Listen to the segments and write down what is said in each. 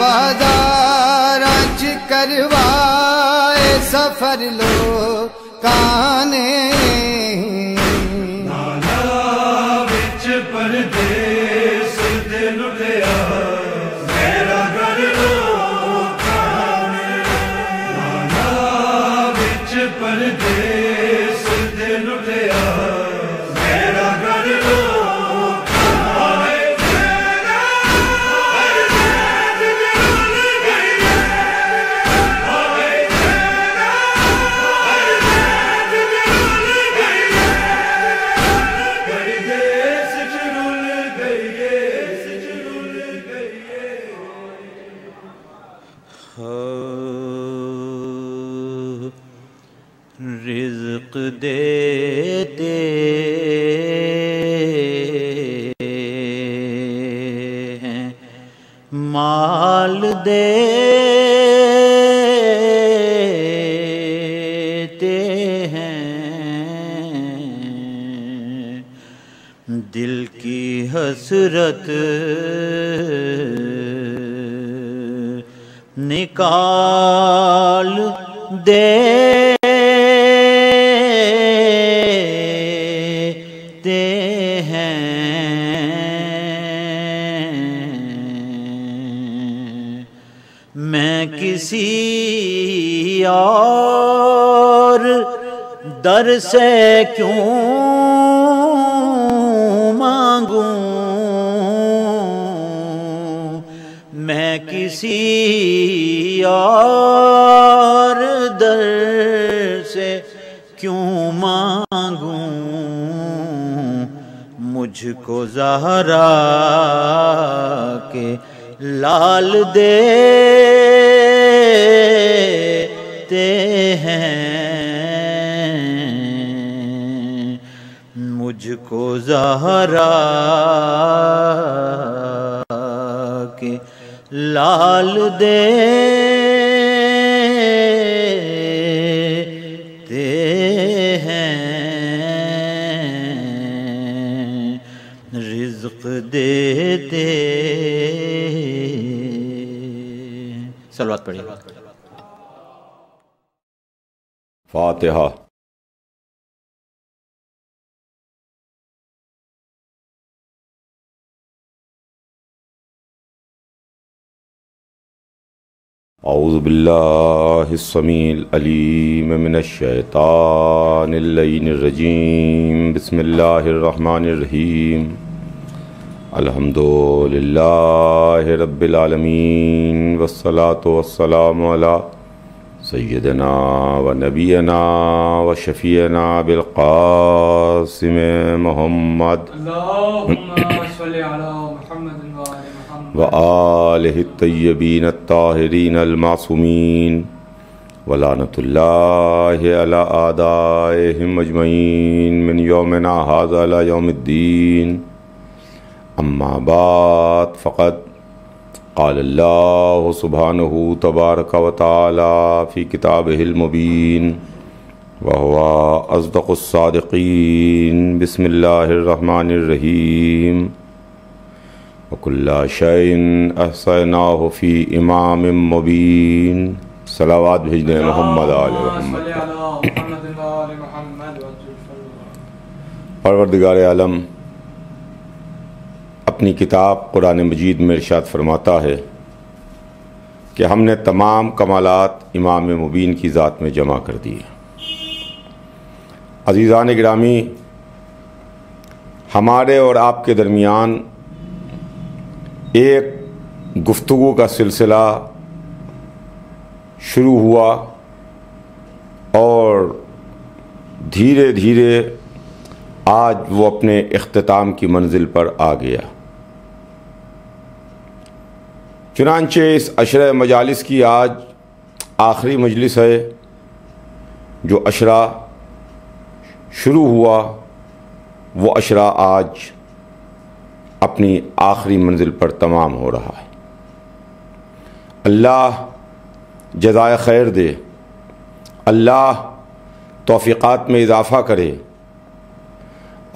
बाजार च करवाए सफर लोकाने नाना विच परदेस दे लुटिया मेरा घर लोकाने नाना विच परदेस दे लुटिया मेरा घर रिज़्क़ देते हैं माल देते हैं दिल की हसरत निकाल देते हैं मैं किसी और दर से क्यों मांगूं मैं किसी और दर से क्यों मांगूं मुझको ज़हरा के लाल देते हैं मुझको ज़हरा के लाल देते हैं रिज़्क़ देते सलवात पढ़िए फातिहा। औज़ु बिल्लाहिस समीइल अलीम मिनश शैतानिर रजीम बिस्मिल्लाहिर रहमानिर रहीम अल्हम्दुलिल्लाहि रब्बिल आलमीन वस्सलातु वस्सलामु अला सय्यिदिना व नबियना व शफीना बिल क़ासिम मुहम्मद व आलिहि तय्यबीन अत्ताहिरीन अल-मासूमीन व लानतुल्लाहि अला आदाइहिम अजमईन मिन यौमिना हाज़ा इला यौमिद्दीन अम्मा बाद फ़क़द क़ाल अल्लाहु सुब्हानहु तबारक व तआला फ़ी किताबिहिल मुबीन व हुवा अस्दक़ुस सादिक़ीन बिस्मिल्लाहिर रहमानिर रहीम वकुल्ला शैइन अहसैनाहु फ़ी इमामिम मुबीन। सलावत भेजने मोहम्मद आले मोहम्मद। परवरदिगार आलम अपनी किताब कुरान मजीद में इरशाद फरमाता है कि हमने तमाम कमालात इमाम मुबीन की ज़ात में जमा कर दिए। अज़ीज़ान गिरामी, हमारे और आपके दरमियान एक गुफ्तगू का सिलसिला शुरू हुआ और धीरे धीरे आज वो अपने इख्तिताम की मंजिल पर आ गया। चुनांचे इस अशरा मजालिस की आज आखिरी मजलिस है। जो अशरा शुरू हुआ वो अशरा आज अपनी आखिरी मंजिल पर तमाम हो रहा है। अल्लाह जज़ाए खैर दे, अल्लाह तौफ़ीक़ात में इजाफ़ा करे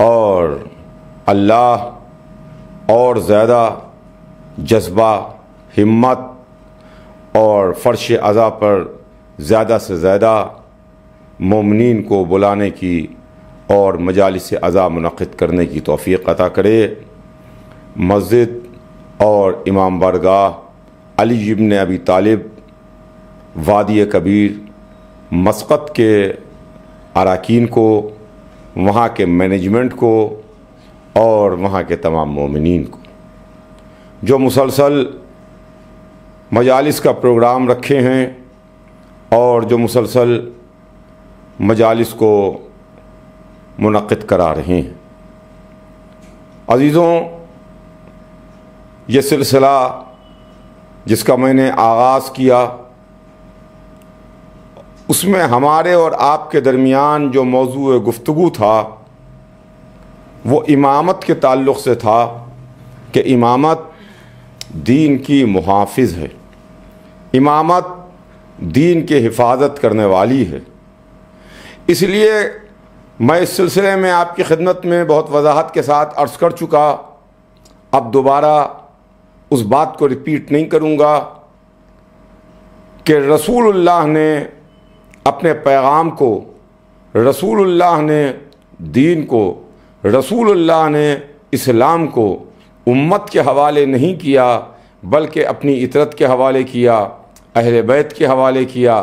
और अल्लाह और ज़्यादा जज्बा, हिम्मत और फ़र्श अज़ा पर ज़्यादा से ज़्यादा मोमिनीन को बुलाने की और मजालिस अज़ा मुनक़िद करने की तौफ़ीक़ अता करे। मस्जिद और इमाम बारगाह अली इब्न अबी तालिब वादी कबीर मस्कत के अरकान को, वहाँ के मैनेजमेंट को और वहाँ के तमाम मोमिनीन को जो मुसलसल मजालिस का प्रोग्राम रखे हैं और जो मुसलसल मजालिस को मुनक़िद करा रहे हैं। अज़ीज़ों, ये सिलसिला जिसका मैंने आगाज़ किया उसमें हमारे और आपके दरमियान जो मौज़ू गुफ्तगू था वो इमामत के ताल्लुक़ से था कि इमामत दीन की मुहाफ़िज़ है, इमामत दीन की हिफाजत करने वाली है। इसलिए मैं इस सिलसिले में आपकी खिदमत में बहुत वजाहत के साथ अर्ज़ कर चुका, अब दोबारा उस बात को रिपीट नहीं करूँगा कि रसूलुल्लाह ने अपने पैगाम को, रसूलुल्लाह ने दीन को, रसूलुल्लाह ने इस्लाम को उम्मत के हवाले नहीं किया बल्कि अपनी इतरत के हवाले किया, अहले बैत के हवाले किया,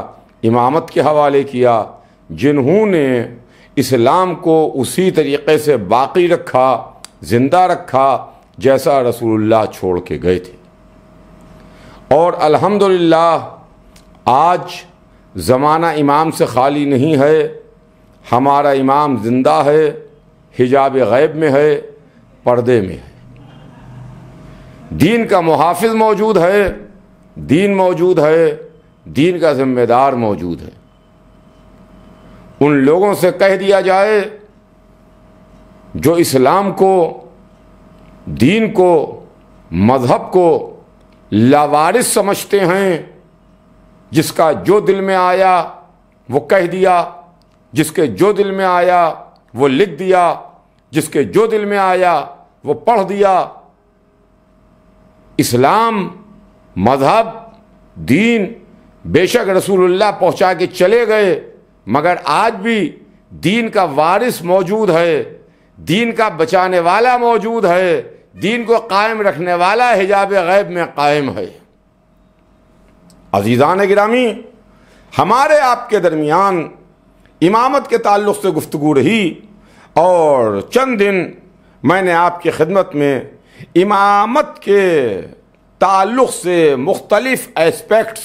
इमामत के हवाले किया, जिन्होंने इस्लाम को उसी तरीक़े से बाकी रखा, ज़िंदा रखा जैसा रसूलुल्लाह छोड़ के गए थे। और अल्हम्दुलिल्लाह आज ज़माना इमाम से खाली नहीं है, हमारा इमाम ज़िंदा है, हिजाब गैब में है, पर्दे में है। दीन का मुहाफ़िज़ मौजूद है, दीन मौजूद है, दीन का ज़िम्मेदार मौजूद है। उन लोगों से कह दिया जाए जो इस्लाम को, दीन को, मज़हब को लावारिस समझते हैं, जिसका जो दिल में आया वो कह दिया, जिसके जो दिल में आया वो लिख दिया, जिसके जो दिल में आया वो पढ़ दिया। इस्लाम, मज़हब, दीन बेशक रसूलुल्लाह पहुँचा के चले गए, मगर आज भी दीन का वारिस मौजूद है, दीन का बचाने वाला मौजूद है, दीन को कायम रखने वाला हिजाब गैब में कायम है। अज़ीज़ान गिरामी, हमारे आपके दरमियान इमामत के ताल्लुक़ से गुफ्तगू रही और चंद दिन मैंने आपकी खिदमत में इमामत के ताल्लुक़ से मुख्तलिफ़ एस्पेक्ट्स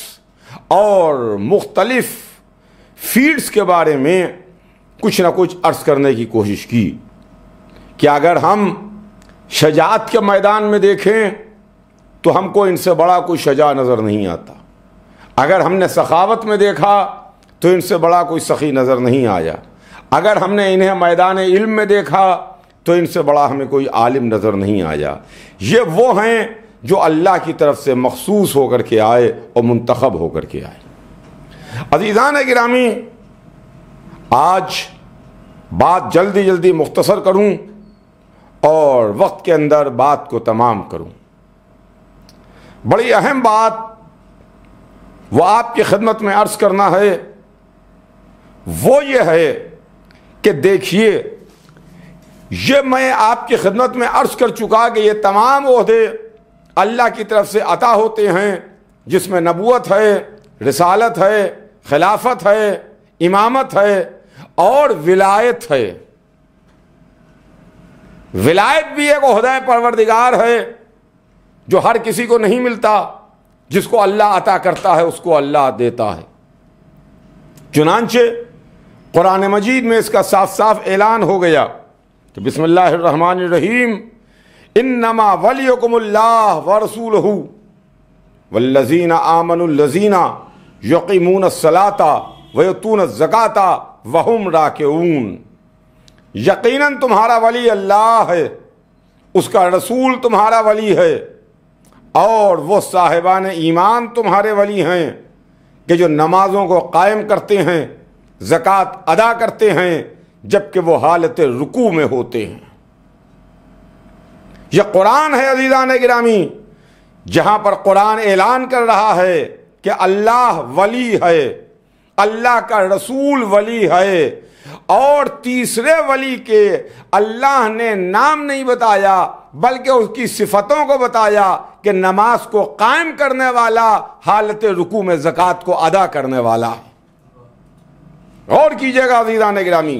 और मुख्तलिफ़ फील्ड्स के बारे में कुछ ना कुछ अर्ज़ करने की कोशिश की कि अगर हम शजाअत के मैदान में देखें तो हमको इनसे बड़ा कोई शजा नज़र नहीं आता। अगर हमने सखावत में देखा तो इनसे बड़ा कोई सखी नज़र नहीं आया। अगर हमने इन्हें मैदान इल्म में देखा तो इनसे बड़ा हमें कोई आलिम नज़र नहीं आया। ये वो हैं जो अल्लाह की तरफ से मखसूस होकर के आए और मुंतखब होकर के आए। अज़ीज़ान गिरामी, आज बात जल्दी जल्दी मुख्तसर करूं और वक्त के अंदर बात को तमाम करूं। बड़ी अहम बात वो आपकी खिदमत में अर्ज़ करना है, वो ये है कि देखिए, ये मैं आपकी खिदमत में अर्ज़ कर चुका कि ये तमाम ओहदे अल्लाह की तरफ से अता होते हैं, जिसमें नबूवत है, रिसालत है, खिलाफत है, इमामत है और विलायत है। विलायत भी एक ओहदा परवरदिगार है जो हर किसी को नहीं मिलता, जिसको अल्लाह अता करता है उसको अल्लाह देता है। चुनांचे कुरान मजीद में इसका साफ साफ ऐलान हो गया कि बिस्मिल्लाहिर्रहमानिर्रहीम, इन्नमा वलियुकुमुल्लाह व रसूलुहु वल्लज़ीना आमनुल्लज़ीना युक़ीमूनस्सलाता व युतूनज़्ज़काता व हुम राकिऊन। यकीनन तुम्हारा वली अल्लाह है, उसका रसूल तुम्हारा वली है और वो साहिबान ईमान तुम्हारे वली हैं कि जो नमाज़ों को कायम करते हैं, ज़कात अदा करते हैं जबकि वो हालत रुकू में होते हैं। यह कुरान है अज़ीज़ान गिरामी, जहाँ पर कुरान ऐलान कर रहा है कि अल्लाह वली है, अल्लाह का रसूल वली है, और तीसरे वली के अल्लाह ने नाम नहीं बताया बल्कि उसकी सिफतों को बताया कि नमाज को कायम करने वाला, हालत रुकू में ज़कात को अदा करने वाला। और कीजिएगा अज़ीज़ान गिरामी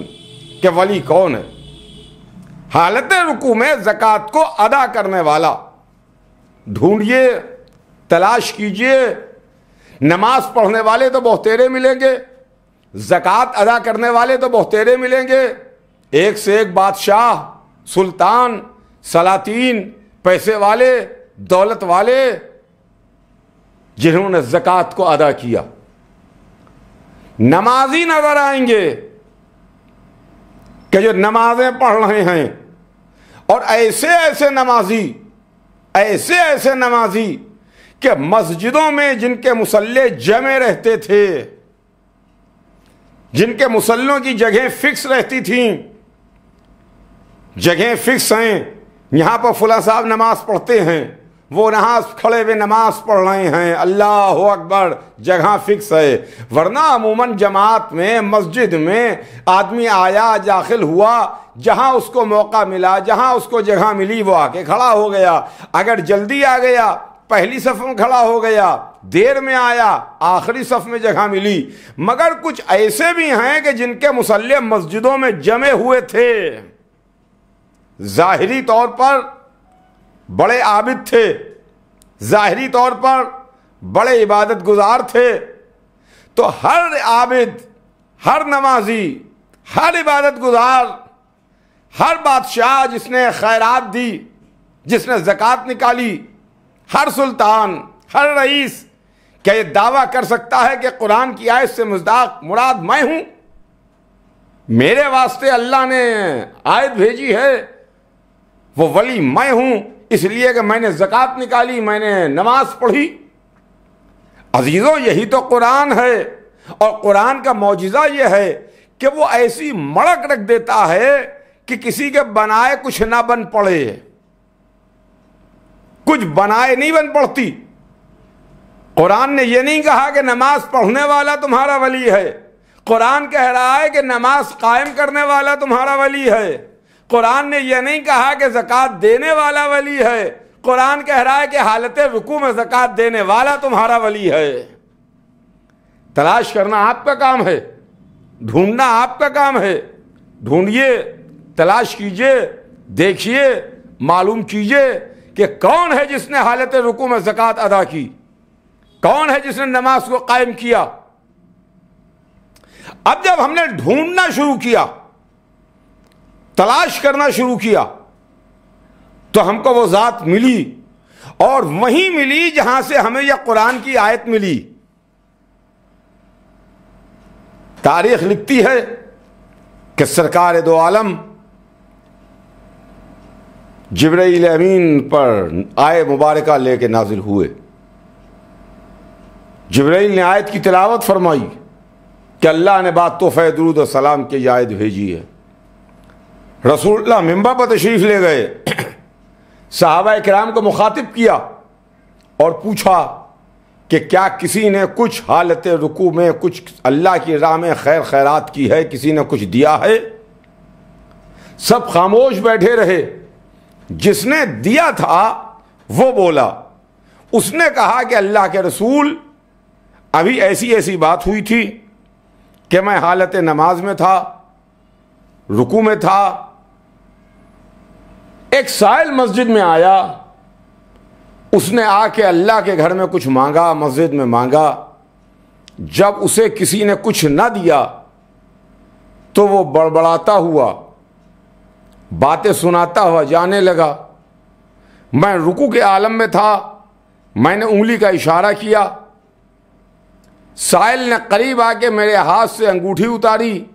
कि वली कौन है? हालत रुकू में ज़कात को अदा करने वाला। ढूंढिए, तलाश कीजिए। नमाज पढ़ने वाले तो बहुतेरे मिलेंगे, ज़कात अदा करने वाले तो बहुतेरे मिलेंगे, एक से एक बादशाह, सुल्तान, सलातीन, पैसे वाले, दौलत वाले, जिन्होंने ज़कात को अदा किया। नमाजी नजर आएंगे कि जो नमाजें पढ़ रहे हैं, और ऐसे ऐसे नमाजी कि मस्जिदों में जिनके मुसल्ले जमे रहते थे, जिनके मुसल्लों की जगह फिक्स रहती थी, जगह फिक्स हैं, यहां पर फुला साहब नमाज पढ़ते हैं, वो नमाज खड़े हुए नमाज पढ़ रहे हैं, अल्लाह अकबर, जगह फिक्स है। वरना अमूमन जमात में, मस्जिद में आदमी आया, दाखिल हुआ, जहां उसको मौका मिला, जहां उसको जगह मिली, वो आके खड़ा हो गया। अगर जल्दी आ गया, पहली सफ में खड़ा हो गया, देर में आया, आखिरी सफ में जगह मिली। मगर कुछ ऐसे भी हैं कि जिनके मुसल्ले मस्जिदों में जमे हुए थे, जाहिरी तौर पर बड़े आबिद थे, जाहिरी तौर पर बड़े इबादत गुजार थे। तो हर आबिद, हर नमाजी, हर इबादत गुजार, हर बादशाह जिसने खैरात दी, जिसने ज़कात निकाली, हर सुल्तान, हर रईस, क्या ये दावा कर सकता है कि कुरान की आयत से मुराद मैं हूं? मेरे वास्ते अल्लाह ने आयत भेजी है, वो वली मैं हूं, इसलिए कि मैंने ज़कात निकाली, मैंने नमाज पढ़ी। अजीज़ों, यही तो कुरान है। और कुरान का मौजिज़ा यह है कि वो ऐसी मड़क रख देता है कि किसी के बनाए कुछ ना बन पड़े, कुछ बनाए नहीं बन पड़ती। कुरान ने यह नहीं कहा कि नमाज पढ़ने वाला तुम्हारा वली है, कुरान कह रहा है कि नमाज कायम करने वाला तुम्हारा वली है। कुरान ने यह नहीं कहा कि ज़कात देने वाला वली है, कुरान कह रहा है कि हालत रुकू में ज़कात देने वाला तुम्हारा वली है। तलाश करना आपका काम है, ढूंढना आपका काम है। ढूंढिए, तलाश कीजिए, देखिए, मालूम कीजिए कि कौन है जिसने हालत रुकू में ज़कात अदा की, कौन है जिसने नमाज को कायम किया। अब जब हमने ढूंढना शुरू किया, तलाश करना शुरू किया, तो हमको वो ज़ात मिली, और वहीं मिली जहां से हमें यह कुरान की आयत मिली। तारीख लिखती है कि सरकार दो आलम जिब्राईल अमीन पर आय मुबारका लेके नाजिल हुए। जिब्राईल ने आयत की तिलावत फरमाई कि अल्लाह ने बात तोहफ़े दुरूद और सलाम की आयत भेजी है। रसूलुल्लाह मिंबर पर तशरीफ़ ले गए, सहाबा किराम को मुखातिब किया और पूछा कि क्या किसी ने कुछ हालत रुकू में कुछ अल्लाह की राह में खैर खैरात की है, किसी ने कुछ दिया है? सब खामोश बैठे रहे। जिसने दिया था वो बोला, उसने कहा कि अल्लाह के रसूल, अभी ऐसी ऐसी बात हुई थी कि मैं हालत नमाज में था, रुकू में था, एक साइल मस्जिद में आया, उसने आके अल्लाह के घर में कुछ मांगा, मस्जिद में मांगा। जब उसे किसी ने कुछ ना दिया तो वो बड़बड़ाता हुआ, बातें सुनाता हुआ जाने लगा। मैं रुकू के आलम में था, मैंने उंगली का इशारा किया, साइल ने करीब आके मेरे हाथ से अंगूठी उतारी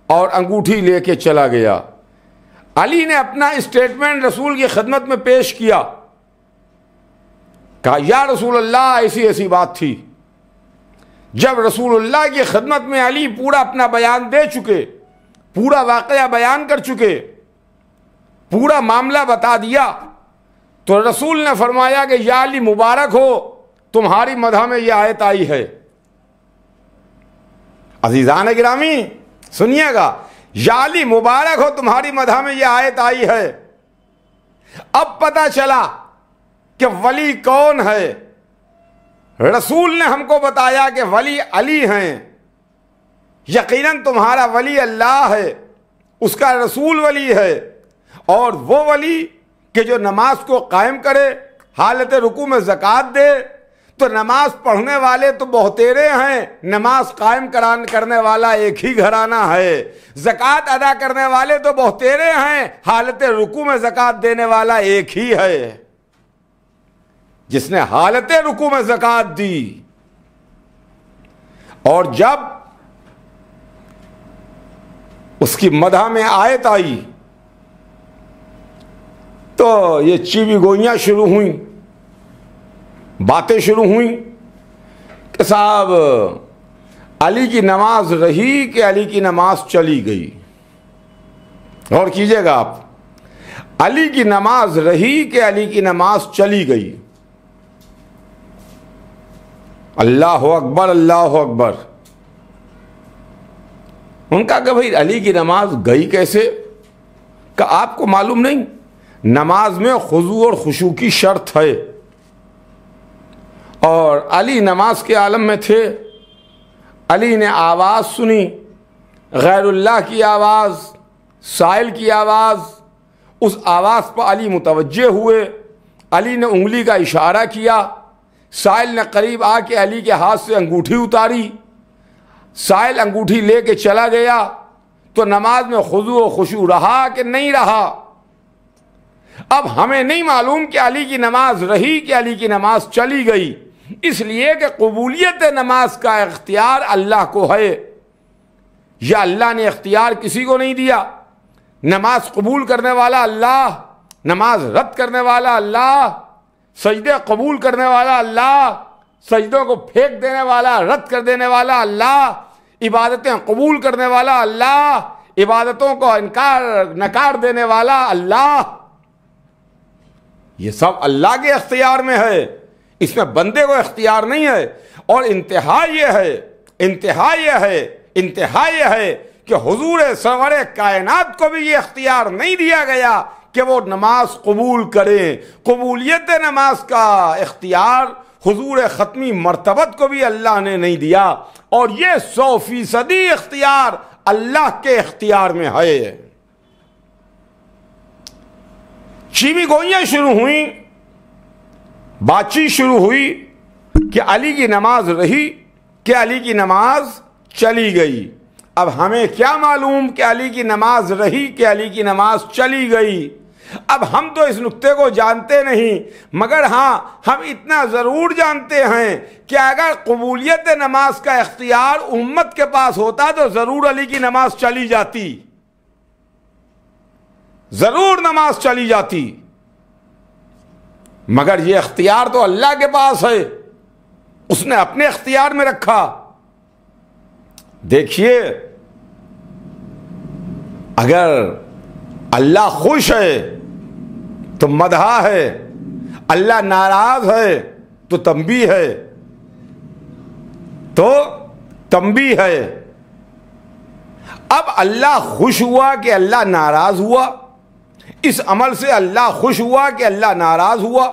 और अंगूठी लेके चला गया। अली ने अपना स्टेटमेंट रसूल की खिदमत में पेश किया, कहा या रसूलल्लाह ऐसी ऐसी बात थी। जब रसूलुल्लाह की खिदमत में अली पूरा अपना बयान दे चुके, पूरा वाकया बयान कर चुके, पूरा मामला बता दिया, तो रसूल ने फरमाया कि या अली मुबारक हो, तुम्हारी मदह में यह आयत आई है। अजीजान गिरामी सुनिएगा, या अली मुबारक हो तुम्हारी मदह में यह आयत आई है। अब पता चला कि वली कौन है। रसूल ने हमको बताया कि वली अली हैं। यकीनन तुम्हारा वली अल्लाह है, उसका रसूल वली है। और वो वली कि जो नमाज को कायम करे, हालत रुकू में ज़कात दे। तो नमाज पढ़ने वाले तो बहुतेरे हैं, नमाज कायम करने वाला एक ही घराना है। ज़कात अदा करने वाले तो बहुतेरे हैं, हालत रुकू में ज़कात देने वाला एक ही है, जिसने हालत रुकू में ज़कात दी। और जब उसकी मदह में आयत आई तो ये चीवी गोइयां शुरू हुई, बातें शुरू हुई कि साहब अली की नमाज रही कि अली की नमाज चली गई। और कीजिएगा आप, अली की नमाज रही कि अली की नमाज चली गई। अल्लाह अकबर, अल्लाह अकबर। उनका कि भाई अली की नमाज गई कैसे? का आपको मालूम नहीं, नमाज में खुजू और खुशू की शर्त है। और अली नमाज के आलम में थे। अली ने आवाज़ सुनी, गैरुल्लाह की आवाज़, साइल की आवाज़। उस आवाज़ पर अली मुतवज्जे हुए। अली ने उंगली का इशारा किया। साइल ने करीब आके अली के हाथ से अंगूठी उतारी। साइल अंगूठी लेके चला गया तो नमाज में खुजू और खुशू रहा कि नहीं रहा। अब हमें नहीं मालूम कि अली की नमाज रही कि अली की नमाज चली गई, इसलिए कि कबूलियत नमाज का इख्तियार अल्लाह को है। या अल्लाह ने इख्तियार किसी को नहीं दिया। नमाज कबूल करने वाला अल्लाह, नमाज रद्द करने वाला अल्लाह, सजदे कबूल करने वाला अल्लाह, सजदों को फेंक देने वाला, रद्द कर देने वाला अल्लाह, इबादतें कबूल करने वाला अल्लाह, इबादतों को नकार देने वाला अल्लाह। ये सब अल्लाह के इख्तियार में है, इसमें बंदे को इख्तियार नहीं है। और इंतहा ये है, इंतहा ये है, इंतहा ये है कि हुजूर सरवर कायनात को भी ये इख्तियार नहीं दिया गया कि वो नमाज कबूल करें। कबूलियत नमाज का इख्तियार हुजूर ख़त्मी मर्तबत को भी अल्लाह ने नहीं दिया। और ये 100% इख्तियार अल्लाह के इख्तियार में है। चीवी गोइयां शुरू हुई, बातचीत शुरू हुई कि अली की नमाज रही कि अली की नमाज चली गई। अब हमें क्या मालूम कि अली की नमाज रही कि अली की नमाज चली गई। अब हम तो इस नुक्ते को जानते नहीं, मगर हाँ हम इतना ज़रूर जानते हैं कि अगर कबूलियत नमाज का इख्तियार उम्मत के पास होता तो ज़रूर अली की नमाज चली जाती, ज़रूर नमाज चली जाती। मगर ये इख्तियार तो अल्लाह के पास है, उसने अपने इख्तियार में रखा। देखिए, अगर अल्लाह खुश है तो मदहा है, अल्लाह नाराज है तो तंबीह है, तो तंबीह है। अब अल्लाह खुश हुआ कि अल्लाह नाराज हुआ, इस अमल से अल्लाह खुश हुआ कि अल्लाह नाराज हुआ।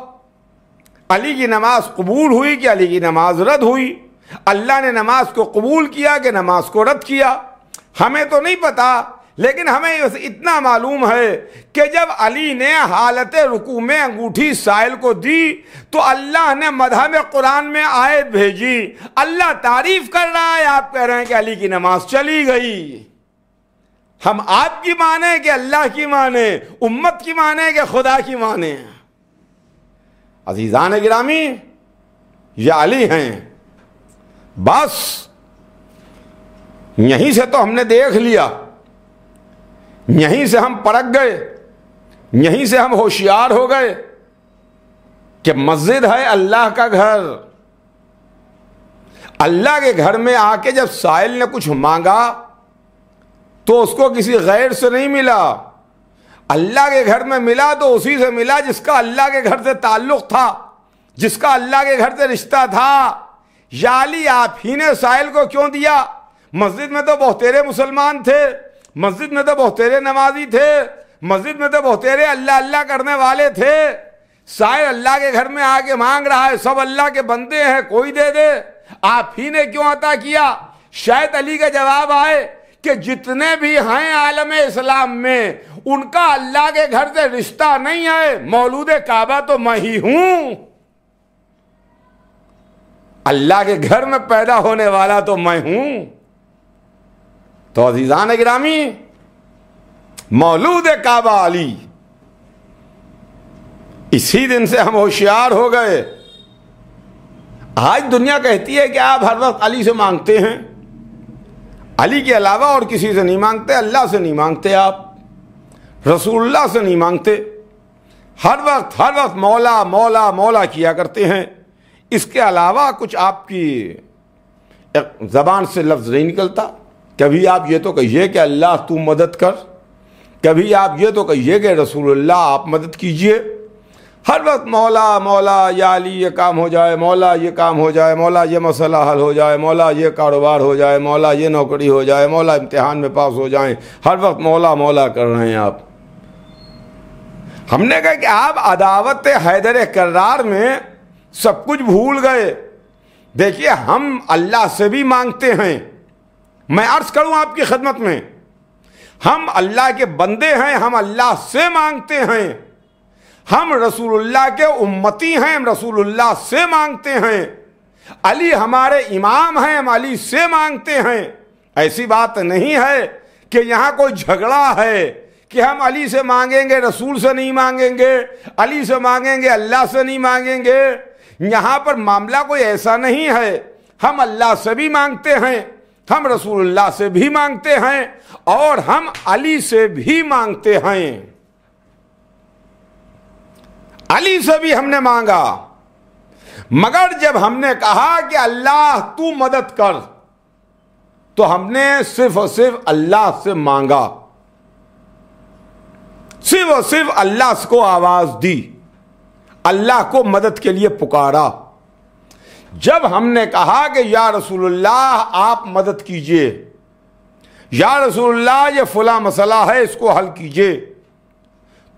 अली की नमाज कबूल हुई कि अली की नमाज रद्द हुई, अल्लाह ने नमाज को कबूल किया कि नमाज को रद्द किया, हमें तो नहीं पता। लेकिन हमें इतना मालूम है कि जब अली ने हालत रुकू में अंगूठी साइल को दी तो अल्लाह ने मदह में कुरान में आयत भेजी। अल्लाह तारीफ कर रहा है, आप कह रहे हैं कि अली की नमाज चली गई। हम आपकी माने कि अल्लाह की माने, उम्मत की माने कि खुदा की माने? अजीजान गिरामी, ये अली हैं। बस यहीं से तो हमने देख लिया, यहीं से हम परख गए, यहीं से हम होशियार हो गए कि मस्जिद है अल्लाह का घर। अल्लाह के घर में आके जब साइल ने कुछ मांगा तो उसको किसी गैर से नहीं मिला, अल्लाह के घर में मिला तो उसी से मिला जिसका अल्लाह के घर से ताल्लुक था। जिसका अल्लाह के घर से रिश्ता था, या अली आप ही ने साहिल को क्यों दिया? मस्जिद में तो बहुतेरे मुसलमान थे, मस्जिद में तो बहुतेरे नमाजी थे, मस्जिद में तो बहुतेरे अल्लाह अल्लाह करने वाले थे। साहिल अल्लाह के घर में आके मांग रहा है, सब अल्लाह के बंदे हैं, कोई दे दे, आप ही ने क्यों अता किया? शायद अली का जवाब आए कि जितने भी हैं आलम इस्लाम में उनका अल्लाह के घर से रिश्ता नहीं है, मौलूद काबा तो मैं ही हूं, अल्लाह के घर में पैदा होने वाला तो मैं हूं। तो अजीजान गिरामी, मौलूद काबा अली, इसी दिन से हम होशियार हो गए। आज दुनिया कहती है कि आप हर वक्त अली से मांगते हैं, अली के अलावा और किसी से नहीं मांगते, अल्लाह से नहीं मांगते, आप रसूलुल्लाह से नहीं मांगते, हर वक्त मौला मौला मौला किया करते हैं। इसके अलावा कुछ आपकी ज़बान से लफ्ज़ नहीं निकलता। कभी आप ये तो कहिए कि अल्लाह तू मदद कर, कभी आप ये तो कहिए कि रसूलुल्लाह आप मदद कीजिए। हर वक्त मौला मौला, या अली ये काम हो जाए, मौला ये काम हो जाए, मौला ये मसला हल हो जाए, मौला ये कारोबार हो जाए, मौला ये नौकरी हो जाए, मौला इम्तिहान में पास हो जाएं। हर वक्त मौला मौला कर रहे हैं आप। हमने कहा कि आप अदावत हैदर करार में सब कुछ भूल गए। देखिए, हम अल्लाह से भी मांगते हैं। मैं अर्ज करूं आपकी खिदमत में, हम अल्लाह के बंदे हैं, हम अल्लाह से मांगते हैं। हम रसूलुल्लाह के उम्मती हैं, हम रसूलुल्लाह से मांगते हैं। अली हमारे इमाम हैं, हम अली से मांगते हैं। ऐसी बात नहीं है कि यहां कोई झगड़ा है कि हम अली से मांगेंगे, रसूल से नहीं मांगेंगे, अली से मांगेंगे, अल्लाह से नहीं मांगेंगे। यहां पर मामला कोई ऐसा नहीं है। हम अल्लाह से भी मांगते हैं, हम रसूलुल्लाह से भी मांगते हैं, और हम अली से भी मांगते हैं। अली से भी हमने मांगा, मगर जब हमने कहा कि अल्लाह तू मदद कर, तो हमने सिर्फ और सिर्फ अल्लाह से मांगा, सिर्फ और सिर्फ अल्लाह को आवाज दी, अल्लाह को मदद के लिए पुकारा। जब हमने कहा कि या रसूलुल्लाह आप मदद कीजिए, या रसूलुल्लाह ये फला मसला है, इसको हल कीजिए,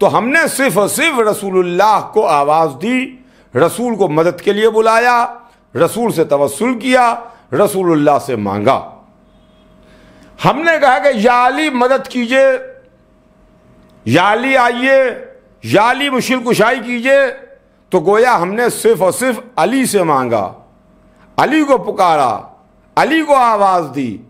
तो हमने सिर्फ और सिर्फ रसूलुल्लाह को आवाज दी, रसूल को मदद के लिए बुलाया, रसूल से तवस्सुल किया, रसूलुल्लाह से मांगा। हमने कहा कि या अली मदद कीजिए, या अली आइए, या अली मुश्किल कुशाई कीजिए, तो गोया हमने सिर्फ और सिर्फ अली से मांगा, अली को पुकारा, अली को आवाज दी।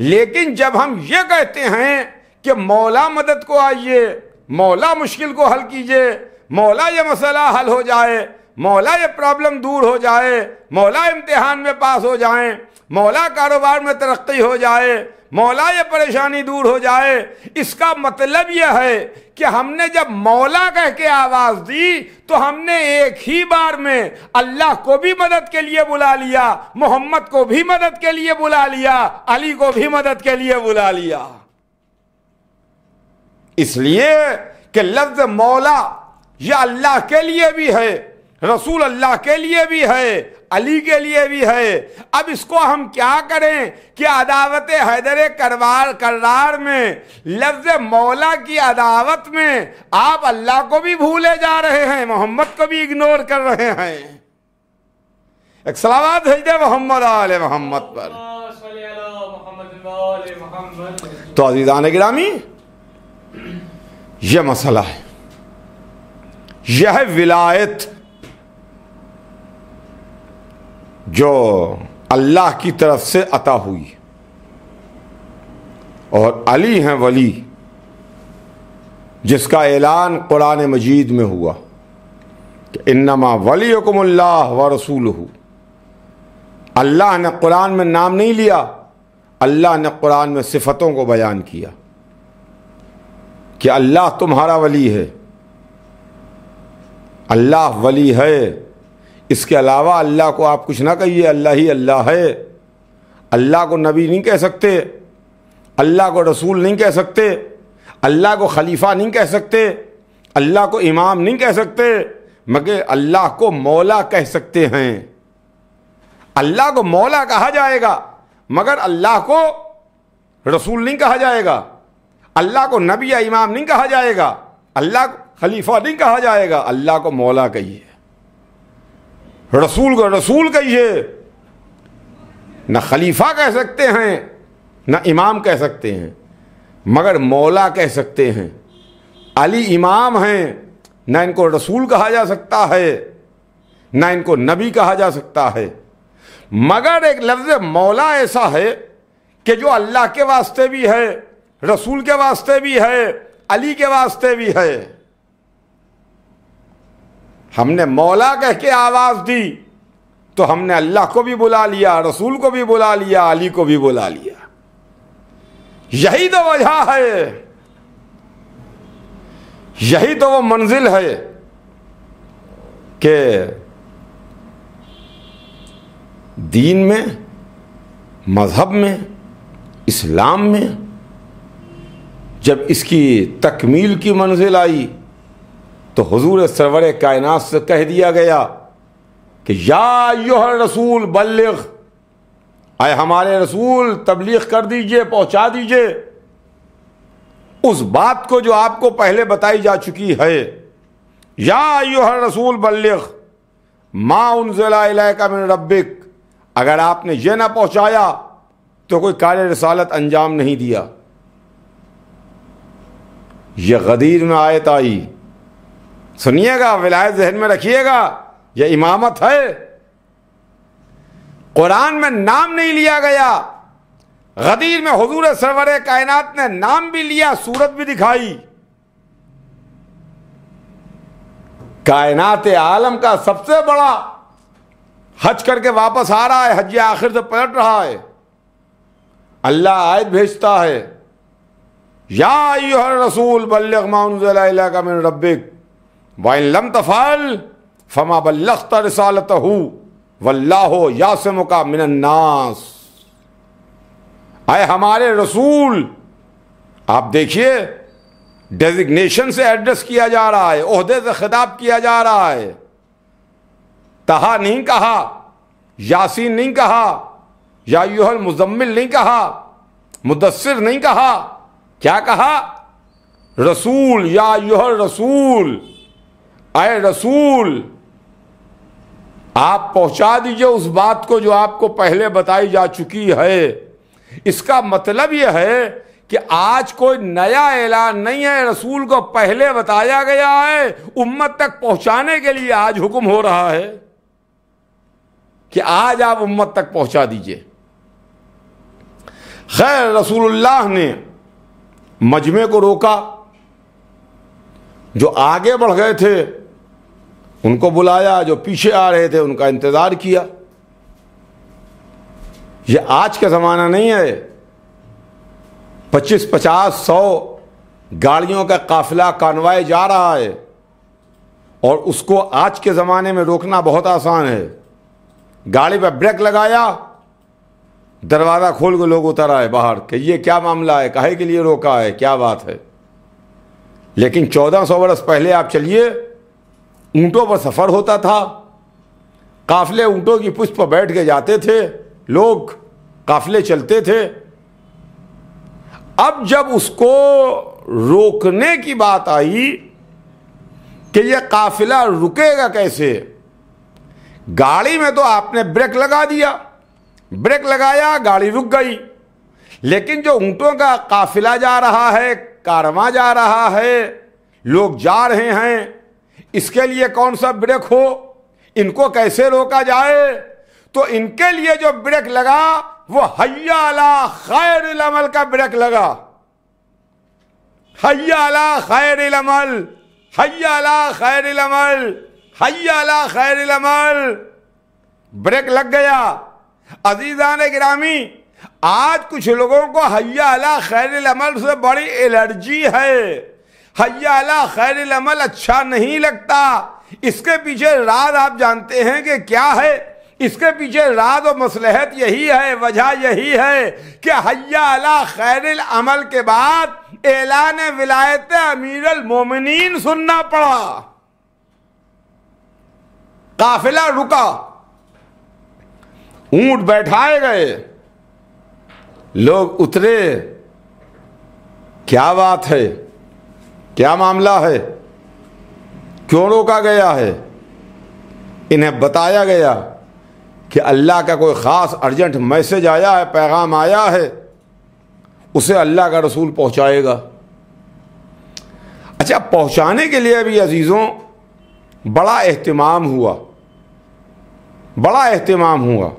लेकिन जब हम ये कहते हैं कि मौला मदद को आइए, मौला मुश्किल को हल कीजिए, मौला ये मसला हल हो जाए, मौला ये प्रॉब्लम दूर हो जाए, मौला इम्तिहान में पास हो जाए, मौला कारोबार में तरक्की हो जाए, मौला ये परेशानी दूर हो जाए, इसका मतलब यह है कि हमने जब मौला कह के आवाज दी तो हमने एक ही बार में अल्लाह को भी मदद के लिए बुला लिया, मोहम्मद को भी मदद के लिए बुला लिया, अली को भी मदद के लिए बुला लिया। इसलिए कि लफ्ज मौला यह अल्लाह के लिए भी है, रसूल अल्लाह के लिए भी है, अली के लिए भी है। अब इसको हम क्या करें कि अदावत हैदर करार में लफ्ज मौला की अदावत में आप अल्लाह को भी भूले जा रहे हैं, मोहम्मद को भी इग्नोर कर रहे हैं। एक सलावत भेजे मोहम्मद आले मोहम्मद पर। तो अज़ीज़ान गिरामी, यह मसला है, यह विलायत जो अल्लाह की तरफ से अता हुई, और अली हैं वली, जिसका ऐलान कुरान मजीद में हुआ कि इन्नमा वलियुकुमुल्लाह व रसूलुहु। अल्लाह ने कुरान में नाम नहीं लिया, अल्लाह ने कुरान में सिफतों को बयान किया कि अल्लाह तुम्हारा वली है, अल्लाह वली है। इसके अलावा अल्लाह को आप कुछ ना कहिए, अल्लाह ही अल्लाह है। अल्लाह को नबी नहीं कह सकते, अल्लाह को रसूल नहीं कह सकते, अल्लाह को खलीफा नहीं कह सकते, अल्लाह को इमाम नहीं कह सकते, मगर अल्लाह को मौला कह सकते हैं। अल्लाह को मौला कहा जाएगा मगर अल्लाह को रसूल नहीं कहा जाएगा, अल्लाह को नबी या इमाम नहीं कहा जाएगा, अल्लाह को खलीफा नहीं कहा जाएगा। अल्लाह को मौला कहिए, रसूल को रसूल कहिए। न खलीफा कह सकते हैं न इमाम कह सकते हैं, मगर मौला कह सकते हैं। अली इमाम हैं, न इनको रसूल कहा जा सकता है न इनको नबी कहा जा सकता है, मगर एक लफ्ज़ मौला ऐसा है कि जो अल्लाह के वास्ते भी है, रसूल के वास्ते भी है, अली के वास्ते भी है। हमने मौला कह के आवाज़ दी तो हमने अल्लाह को भी बुला लिया, रसूल को भी बुला लिया, अली को भी बुला लिया। यही तो वजह है, यही तो वो मंजिल है कि दीन में, मज़हब में, इस्लाम में जब इसकी तकमील की मंजिल आई तो हुजूर सरवर कायनात से कह दिया गया कि या अय्युहर रसूल बल्लिग, आए हमारे रसूल तबलीग कर दीजिए, पहुंचा दीजिए उस बात को जो आपको पहले बताई जा चुकी है। या अय्युहर रसूल बल्लिग मा उन्ज़िला इलैका मिन रब्बिक, अगर आपने ये ना पहुंचाया तो कोई कार्य रिसालत अंजाम नहीं दिया। यह गदीर में आयत आई, सुनिएगा, विलायत जहन में रखिएगा, यह इमामत है। कुरान में नाम नहीं लिया गया, गदीर में हुजूर सरवर कायनात ने नाम भी लिया, सूरत भी दिखाई। कायनात आलम का सबसे बड़ा हज करके वापस आ रहा है, हज आखिर से पलट रहा है। अल्लाह आयत भेजता है, या अय्युहर रसूल बल्लिग मा उन्ज़िला इलैका मिन रब्बिक व इन लम तफ़अल फमा बल्लग़्ता रिसालतहू वल्लाहु यासिमुका मिनन नास। आए हमारे रसूल, आप देखिए डेजिग्नेशन से एड्रेस किया जा रहा है, ओहदे से खिताब किया जा रहा है। तहा नहीं कहा, यासीन नहीं कहा, या अय्युहल मुज़म्मिल नहीं कहा, मुदस्सिर नहीं कहा, क्या कहा? रसूल, या अय्युहल रसूल, आए रसूल आप पहुंचा दीजिए उस बात को जो आपको पहले बताई जा चुकी है। इसका मतलब यह है कि आज कोई नया ऐलान नहीं है, रसूल को पहले बताया गया है, उम्मत तक पहुंचाने के लिए आज हुक्म हो रहा है कि आज आप उम्मत तक पहुंचा दीजिए। खैर, रसूलुल्लाह ने मजमे को रोका, जो आगे बढ़ गए थे उनको बुलाया, जो पीछे आ रहे थे उनका इंतजार किया। यह आज का ज़माना नहीं है, 25, 50, 100 गाड़ियों का काफिला कानवाए जा रहा है और उसको आज के ज़माने में रोकना बहुत आसान है। गाड़ी पर ब्रेक लगाया, दरवाज़ा खोल के लोग उतर आए बाहर कि ये क्या मामला है, काहे के लिए रोका है, क्या बात है। लेकिन 1400 वर्ष पहले आप चलिए, ऊंटों पर सफ़र होता था, काफिले ऊंटों की पुष्प पर बैठ के जाते थे, लोग काफिले चलते थे। अब जब उसको रोकने की बात आई कि यह काफिला रुकेगा कैसे, गाड़ी में तो आपने ब्रेक लगा दिया, ब्रेक लगाया, गाड़ी रुक गई। लेकिन जो ऊंटों का काफिला जा रहा है, कारवां जा रहा है, लोग जा रहे हैं, इसके लिए कौन सा ब्रेक हो, इनको कैसे रोका जाए? तो इनके लिए जो ब्रेक लगा वो हय्या अला खैरिल अमल का ब्रेक लगा। हय्या अला खैरिल अमल, हय्या अला खैरिल अमल, हय्या अला खैरिल अमल, ब्रेक लग गया। अजीजान गिरामी, आज कुछ लोगों को हय्या अला खैरिल अमल से बड़ी एलर्जी है। हय्या अला खैरिल अमल अच्छा नहीं लगता। इसके पीछे राज आप जानते हैं कि क्या है? इसके पीछे राज और मसलहत यही है, वजह यही है कि हय्या अला खैरिल अमल के बाद ऐलान विलायत अमीरुल मोमिनीन सुनना पड़ा। काफिला रुका, ऊंट बैठाए गए, लोग उतरे। क्या बात है, क्या मामला है, क्यों रोका गया है? इन्हें बताया गया कि अल्लाह का कोई ख़ास अर्जेंट मैसेज आया है, पैगाम आया है, उसे अल्लाह का रसूल पहुंचाएगा। अच्छा, पहुंचाने के लिए भी अजीज़ों बड़ा एहतिमाम हुआ, बड़ा एहतिमाम हुआ।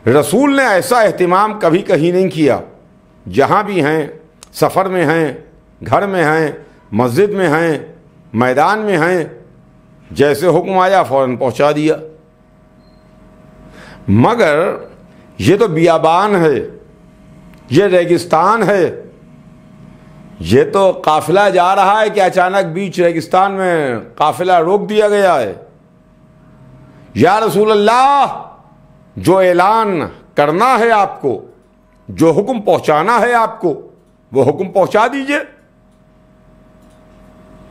रसूल ने ऐसा एहतिमाम कभी कहीं नहीं किया। जहाँ भी हैं, सफ़र में हैं, घर में हैं, मस्जिद में हैं, मैदान में हैं, जैसे हुक्म आया फ़ौरन पहुँचा दिया। मगर ये तो बियाबान है, ये रेगिस्तान है, ये तो काफिला जा रहा है कि अचानक बीच रेगिस्तान में काफिला रोक दिया गया है। या रसूल अल्लाह, जो ऐलान करना है आपको, जो हुक्म पहुंचाना है आपको, वो हुक्म पहुंचा दीजिए,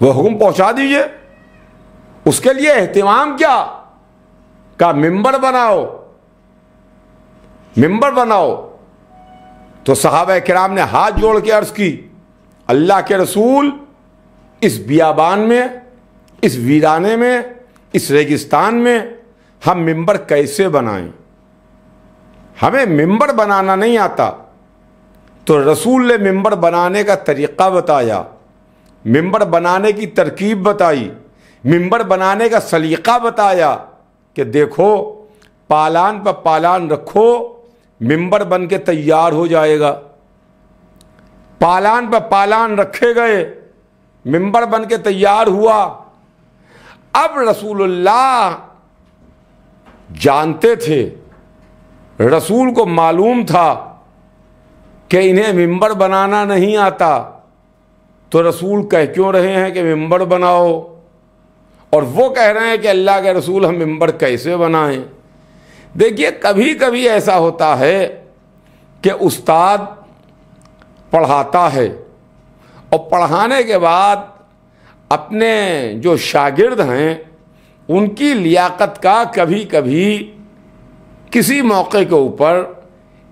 वो हुक्म पहुंचा दीजिए। उसके लिए एहतिमाम क्या का मिंबर बनाओ, मिंबर बनाओ। तो सहाबा किराम ने हाथ जोड़ के अर्ज की, अल्लाह के रसूल, इस बियाबान में, इस वीराने में, इस रेगिस्तान में हम मिंबर कैसे बनाएं? हमें मिंबर बनाना नहीं आता। तो रसूल ने मिंबर बनाने का तरीक़ा बताया, मिंबर बनाने की तरकीब बताई, मिंबर बनाने का सलीक़ा बताया कि देखो, पालान पर पालान रखो, मिंबर बन के तैयार हो जाएगा। पालान पर पालान रखे गए, मिंबर बन के तैयार हुआ। अब रसूलुल्लाह जानते थे, रसूल को मालूम था कि इन्हें मिंबर बनाना नहीं आता, तो रसूल कह क्यों रहे हैं कि मिंबर बनाओ, और वो कह रहे हैं कि अल्लाह के रसूल हम मिंबर कैसे बनाएं। देखिए, कभी कभी ऐसा होता है कि उस्ताद पढ़ाता है और पढ़ाने के बाद अपने जो शागिर्द हैं उनकी लियाकत का कभी कभी किसी मौके के ऊपर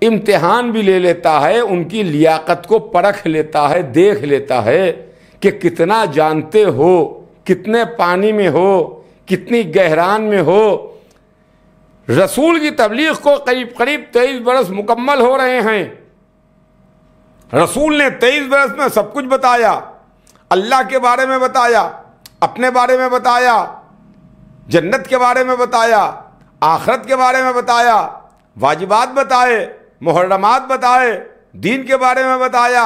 इम्तिहान भी ले लेता है, उनकी लियाकत को परख लेता है, देख लेता है कि कितना जानते हो, कितने पानी में हो, कितनी गहरान में हो। रसूल की तबलीग को करीब करीब 23 बरस मुकम्मल हो रहे हैं। रसूल ने 23 बरस में सब कुछ बताया, अल्लाह के बारे में बताया, अपने बारे में बताया, जन्नत के बारे में बताया, आखिरत के बारे में बताया, वाजिबात बताए, मुहर्रमात बताए, दीन के बारे में बताया।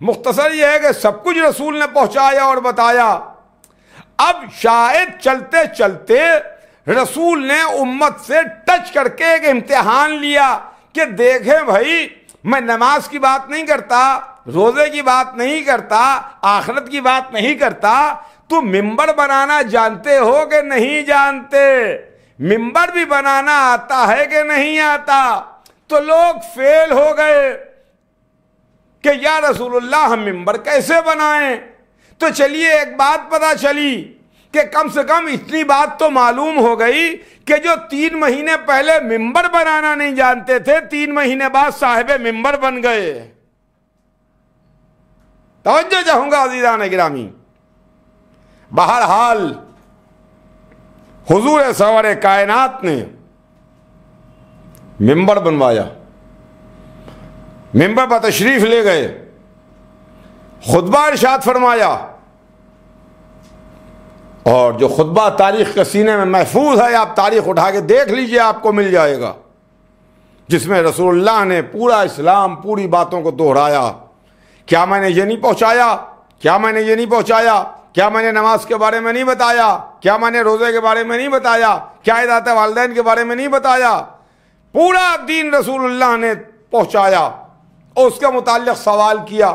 मुख्तसर यह है कि सब कुछ रसूल ने पहुंचाया और बताया। अब शायद चलते चलते रसूल ने उम्मत से टच करके एक इम्तिहान लिया कि देखें भाई, मैं नमाज की बात नहीं करता, रोजे की बात नहीं करता, आखिरत की बात नहीं करता, तुम मिंबर बनाना जानते हो कि नहीं जानते? मिंबर भी बनाना आता है कि नहीं आता? तो लोग फेल हो गए कि या रसूलुल्लाह हम मिंबर कैसे बनाएं। तो चलिए, एक बात पता चली कि कम से कम इतनी बात तो मालूम हो गई कि जो 3 महीने पहले मिंबर बनाना नहीं जानते थे, 3 महीने बाद साहिब मिंबर बन गए। तवज्जो चाहूंगा अज़ीज़ान गिरामी। बहरहाल हुजूर सरवर कायनात ने मिंबर बनवाया, मिंबर पर तशरीफ ले गए, खुतबा इरशाद फरमाया, और जो खुतबा तारीख के सीने में महफूज है, आप तारीख उठा के देख लीजिए, आपको मिल जाएगा, जिसमें रसूलुल्लाह ने पूरा इस्लाम, पूरी बातों को दोहराया। क्या मैंने ये नहीं पहुंचाया? क्या मैंने ये नहीं पहुंचाया? क्या मैंने नमाज के बारे में नहीं बताया? क्या मैंने रोज़े के बारे में नहीं बताया? क्या इदात वालिदैन के बारे में नहीं बताया? पूरा दीन रसूलुल्लाह ने पहुंचाया और उसके मुताल्लिक़ सवाल किया।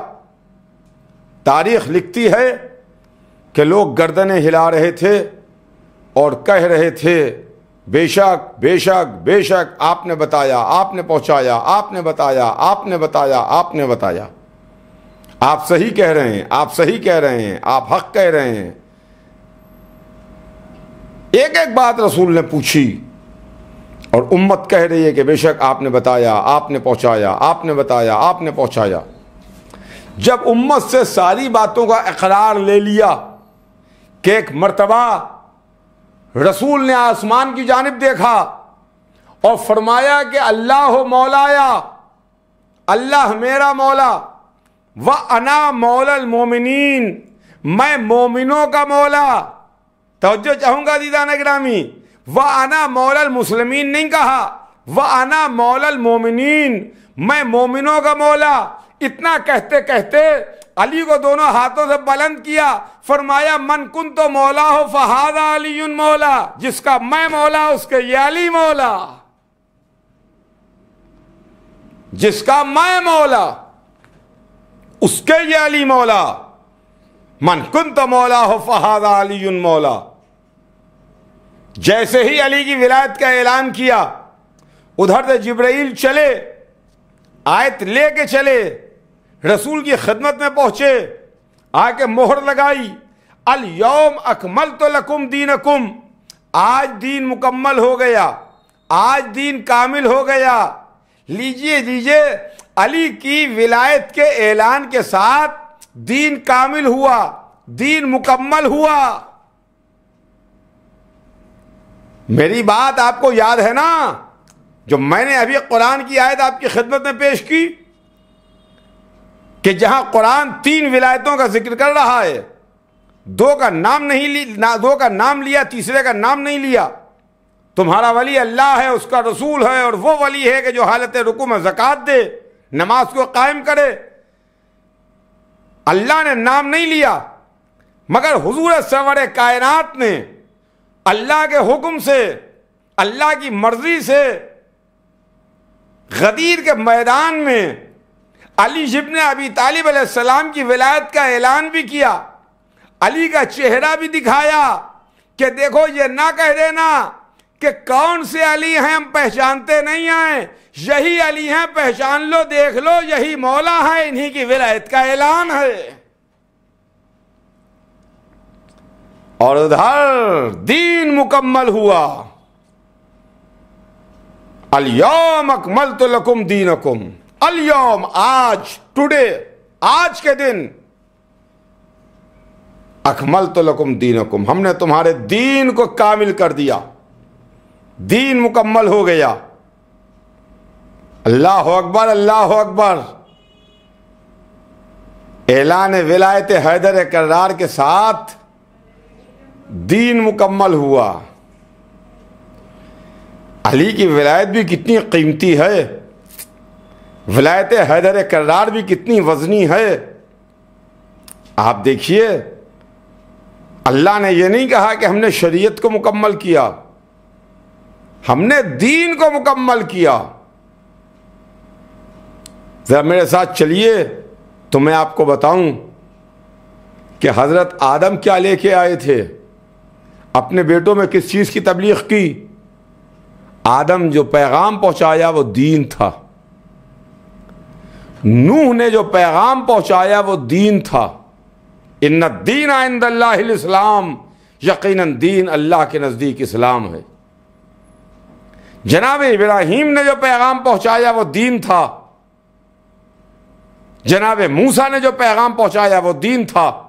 तारीख़ लिखती है कि लोग गर्दनें हिला रहे थे और कह रहे थे, बेशक बेशक बेशक आपने बताया, आपने पहुंचाया, आपने बताया, आपने बताया, आपने बताया। आप सही कह रहे हैं, आप सही कह रहे हैं, आप हक कह रहे हैं। एक एक बात रसूल ने पूछी और उम्मत कह रही है कि बेशक आपने बताया, आपने पहुंचाया, आपने बताया, आपने पहुंचाया। जब उम्मत से सारी बातों का इकरार ले लिया कि एक मर्तबा रसूल ने आसमान की जानिब देखा और फरमाया कि अल्लाह मौलाया, अल्लाह मेरा मौला, व अना मौलल मोमिनीन, मैं मोमिनों का मौला। तवज्जो चाहूंगा दीदान गिरामी, व अना मौलल मुस्लिमीन नहीं कहा, व अना मौलल मोमिनीन, मैं मोमिनों का मौला। इतना कहते कहते अली को दोनों हाथों से बुलंद किया, फरमाया मन कुन तो मौला हो फहादा अलीयुन मौला, जिसका मैं मौला उसके ये अली मौला, जिसका मैं मौला उसके ये अली मौला। मन कुन तो मौला हो फहादा अलीयुन मौला। जैसे ही अली की विलायत का ऐलान किया, उधर से जिब्राइल चले, आयत लेके चले, रसूल की खिदमत में पहुंचे, आके मोहर लगाई, अल यौम अकमलतु लकुम दीनकुम, आज दीन मुकम्मल हो गया, आज दीन कामिल हो गया। लीजिए लीजिए, अली की विलायत के ऐलान के साथ दीन कामिल हुआ, दीन मुकम्मल हुआ। मेरी बात आपको याद है ना, जो मैंने अभी कुरान की आयत आपकी खिदमत में पेश की, कि जहां कुरान 3 विलायतों का जिक्र कर रहा है, 2 का नाम नहीं लिया, 2 का नाम लिया, तीसरे का नाम नहीं लिया। तुम्हारा वली अल्लाह है, उसका रसूल है, और वो वली है कि जो हालत रुकू में ज़कात दे, नमाज को कायम करे। अल्लाह ने नाम नहीं लिया, मगर हुजूर सरवर कायनात ने अल्लाह के हुक्म से, अल्लाह की मर्जी से गदीर के मैदान में अली इब्न अबी तालिब अलैहिस्सलाम की विलायत का ऐलान भी किया। अली का चेहरा भी दिखाया कि देखो, ये ना कह देना कि कौन से अली हैं, हम पहचानते नहीं हैं, यही अली हैं, पहचान लो, देख लो, यही मौला है, इन्हीं की विलायत का ऐलान है। और उधर दीन मुकम्मल हुआ, अल यौम अकमलतु लकुम दीनकुम, अल यौम, आज, टुडे, आज के दिन, अकमलतु लकुम दीनकुम, हमने तुम्हारे दीन को कामिल कर दिया, दीन मुकम्मल हो गया। अल्लाह अकबर, अल्लाह अकबर। ऐलान विलायत हैदर कर्रार के साथ दीन मुकम्मल हुआ। अली की विलायत भी कितनी कीमती है, विलायत हैदर कर्रार भी कितनी वजनी है। आप देखिए, अल्लाह ने यह नहीं कहा कि हमने शरीयत को मुकम्मल किया, हमने दीन को मुकम्मल किया। जरा मेरे साथ चलिए तो मैं आपको बताऊं कि हजरत आदम क्या लेके आए थे, अपने बेटों में किस चीज की तबलीग की। आदम जो पैगाम पहुंचाया वो दीन था, नूह ने जो पैगाम पहुंचाया वो दीन था। इन्ना दीन इंदल्लाहिल इस्लाम, यकीनन दीन अल्लाह के नजदीक इस्लाम है। जनाब इब्राहीम ने जो पैगाम पहुंचाया वो दीन था, जनाब मूसा ने जो पैगाम पहुंचाया वो दीन था,